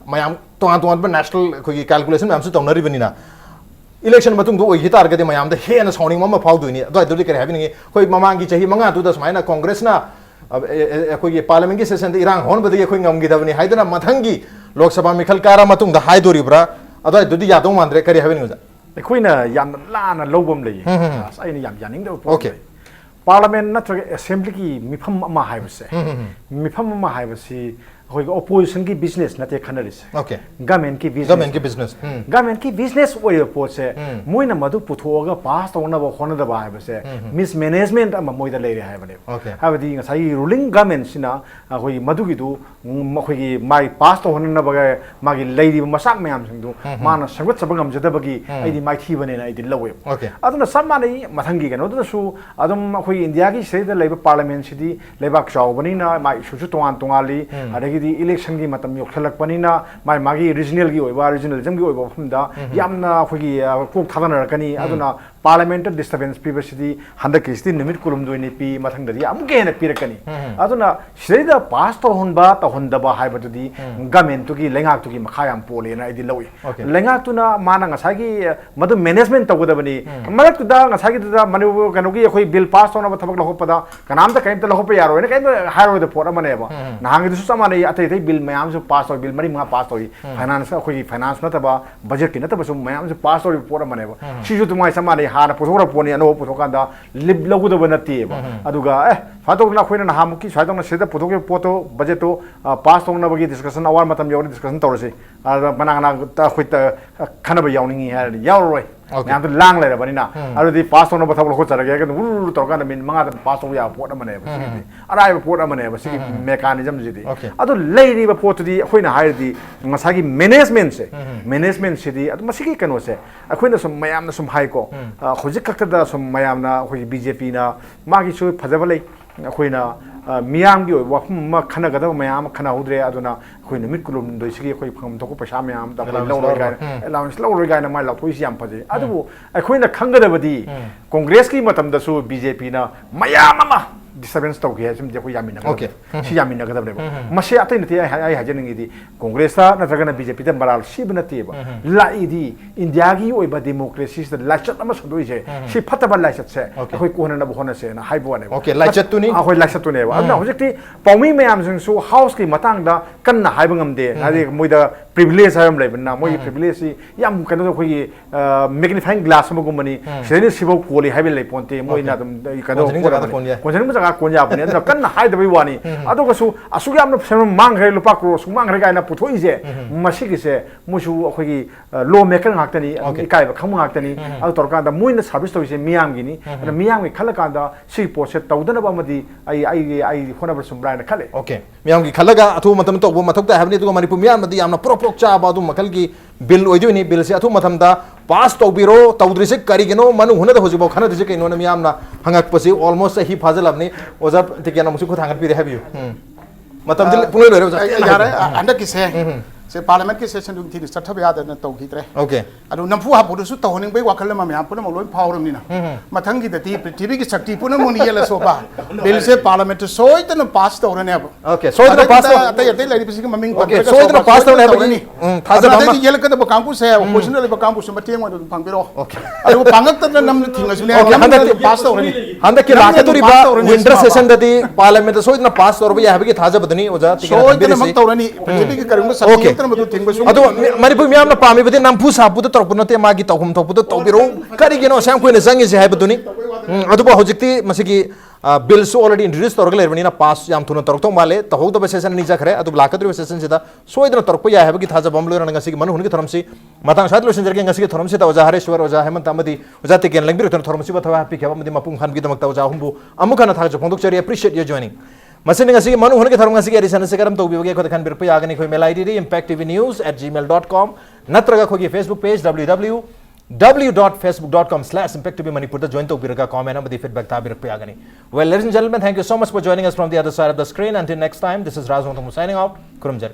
मयाम तोन नेशनल कोई कैलकुलेशन मैम तौनरीबनीना इलेक्शन मतुंग दो ओइ तारगदे मयाम द हेन सौनिंग मम फाउदुनी अदुदी करे हाबिनी कोई ममांगी चाही मंगा दुदा सुमाइना कांग्रेस ना कोई पार्लियामेंट की सेशन इरांग होन बदगी कोई ngमगिदबनी हाइदना मथंगी लोकसभा मिखल कारा मतुंग द हाइदोरिब्रा अदुई दुदी यादों मांद्रे करे हाबिनी उजा अखोइना याम लाना लोबम लेय आइना याम यानिंग दो ओके पार्लियामेंट नत्रग असेंबली की मिफम अमा हाइबसे मिफम अमा हाइबसी होय ओपोजिशन की बिजनेस नते खनरिस ओके गवर्नमेंट की बिजनेस गवर्नमेंट की बिजनेस ओय पोसे मोइना मधु पुथोगा पास तौनबा होनदबा हाइबसे मिस मैनेजमेंट अमा मोइदा लेरे हाइबने हाबदी ngasai रूलिंग गवर्नमेंट सिना होय मधुगी दु मखोगी माइ पास तौननबा मागी लेरी मसाक मयाम सिंदु माना संगत सबगम जदबगी आइदी माइ थीबने ना आइदी लवे अदुना सम्मानै मथंगी गनो दसु अदुम अखोई इंडिया की सेदा लेबा पार्लियामेंट सिदी लेबाक चावबनिना माइ सुसु तोंगान तोंगाली अदगी इलेक्शन की मतम योखलकपनिना माइ मागी रीजनल की ओइबा रीजनलिज्म की ओइबा फमदा यामना अखोगी कोक थादनरकनी अदुना पार्लियामेंट डिस्टर्बेंस पीबसिदी हंदक किस्ती निमिट कुलुम दोइने पी मथंगददी अमुके हेन पीरकनी अदुना सिदा पास तो होनबा तो होनदबा हाइबदुदी गवर्नमेंट तुगी लेंगाक तुगी मखा याम पोलेना आइदी लवी लेंगाक तुना माना ngसागी मदु मैनेजमेंट तगदबनी मरक तुदा ngसागी तुदा मनु कनोगी अखोई बिल पास तोना थबक लहोपदा कनाम त कइम त लहोप यारोय कइम हायरो द पोर मनेबा नांग दिसु समाने अतै तै बिल मयाम जो पास हो बिल मरी मा पास होई फाइनेंस अखोई फाइनेंस नतबा बजट की नतबा सु मयाम जो पास हो पोर मनेबा सिजु तुमाय समाने हाना पुथोरा पोनी अनो पुथोकांदा लिब लगुदबा नतेबा अदुगा फातोना खोइना नहामुकी स्वाइदोना सेदा पुथोके पोतो बजेटो पास तोंगनबगी डिस्कशन अवार मतम यौनी डिस्कशन तौरसे बनाना ता खोइता खनबा यावनिंगी हार यावरोय याम लांग लेरबनिना अदुदी पास तोंगनबा थबल खोचरगे गन उरु तोरकान मिन मंगा पास तोंग या पोट अमनेबा सिगी अराइबा पोट अमनेबा सिगी मेकानिज्म जिदी अदु लेरिबा पोतुदी खोइना हाइरदी ngसागी मैनेजमेंट सिदी अदु मसिगी कनोसे अखोइना सम मयामना सम हाइको होजिक खक्तदा सम मयामना खोइ बीजेपी ना मागी सु फजबा लै अखोइना मियामगी वफम खनगदब मयाम खनाउद्रे अदुना अखोइ निमिट कुलुम दोइसिगी अखोइ फंगम तोको पैसा मयाम दा अलाउंस लौरोय गायना माइ लाथोइसि याम फजे अदुबु अखोइना खंगदबदी कांग्रेस की मतमदसु बीजेपी ना मयाम अमा डिस्टर्बेंस तौगे सम जेको यामिना ओके सि यामिना गदबले मसे अतै नते आई हाजनिंगी कांग्रेस नत्रगना बीजेपी दा मराल सिब नतेबा लाइदी इंडिया की ओइबा डेमोक्रेसी दा लाइचत अमा सदोइसे सि फतबा लाइचत से अखोइ कोहना बहोना से ना हाइबोने ओके लाइचत तुनी अखोइ लाइचत तुनेबा अदना होजिकति पौमी मयाम जोंसु हाउस की मतंग दा कन्ना हाइबंगम दे नादि मोइदा privilege है हम ले बना मोई privilege सी याम कनो तो कोई magnifying glass में को मनी शेरनी सिबो कोली है बिल्ले पोंते मोई ना तुम कनो कौन में जगह कौन जा अपने तो कन्न हाई दबी वानी अतो कसु असुग याम सेम मांग है लुपा क्रो सु मांग है का ना पुथोई जे मसी किसे मुसु कोई लो मेकर हाक्तनी इकाई खम हाक्तनी अतो तोरका दा मोई ना सर्विस तो इसे मियाम गिनी ना मियाम के खल का दा सी पोसे तौदन बामदी आई होना बर सुब्राइन खले ओके मियाम की खलगा अथु मतम तो वो मतक ता हबनी तो मणिपुर मियाम मदी यामना प्रोक चा बादु मखल की बिल ओइदुनी बिल से अथु मतम दा पास तौबिरो तौद्रि से करिगनो मनु हुन द होजिबो खना दिजे कइनो न मियाम ना हंगक पसी ऑलमोस्ट ही फाजल अपनी ओजा तिकेना मुसु को थांगत पिरे हबियो मतम दिल पुनो लोरे यार अंडर किसे से पार्लियामेंट के सेशन दुम थी चथब याद न तो खित्रे ओके अदु नफु हापुदसु तौहनिंग बै वाखल मा म्याम पुन मलोय फावरमनिना मथंगी दति पृथ्वी की शक्ति पुन मुनि येला सोबा बिल से पार्लियामेंट सोइतन पास तौरने अब ओके सोइतन पास अतै अतै लैरि पसी ममिंग ओके सोइतन पास तौरने हबनी थाजा बम येल कद बकांकु से ओपोजिशन ले बकांकु सु मतेंग वन फंगबिरो ओके अदु पांगक तन नम थिंगसुने हंदक पास तौरनी हंदक की राकतुरी बा विंटर सेशन दति पार्लियामेंट सोइतन पास तौरबे हबगी थाजा बदनी ओजा तिकेना सोइतन मक तौरनी पृथ्वी की करिंग शक्ति तन मदु थिंगसु मणिपुर मियाम ना पामी बदे नमफु सापुद तोरपु नते मागी तौहुम थोपुद तौबिरो करिगिनो सैम कोइन जंगी से हाइबदुनी अदुबा होजिक्ति मसिगी बिल सो ऑलरेडी इंट्रोड्यूस तौरग लेरबनी ना पास याम थुन तौरक तो माले तौहद सेशन निजा खरे अदु लाकद्रि सेशन सिदा सोइदन तौरक या हाइबगी थाजा बम लोरन ngasi मनु हुनगी थरमसी मतंग साद लोसन जरगे ngasi थरमसी ता ओजा हरेश्वर ओजा हेमंत अमदी ओजा तेकेन लंगबिर थरमसी बथवा पि खेबा मदि मपुंग खान गी दमक ता ओजा हुंबु अमुखना थाज फोंदुक चरी appreciate your joining machine ngasi manu hunge tharum ngasi edition se karam tawbi bage khod khan bir pa yagani khoi mail id impacttvnews@gmail.com natraga khogi facebook page www.facebook.com/impacttvmanipur da join tawbi raga comment amadi feedback ta bir pa yagani. Well, ladies and gentlemen, thank you so much for joining us from the other side of the screen. Until next time, this is Razwan signing off. Kurumjar.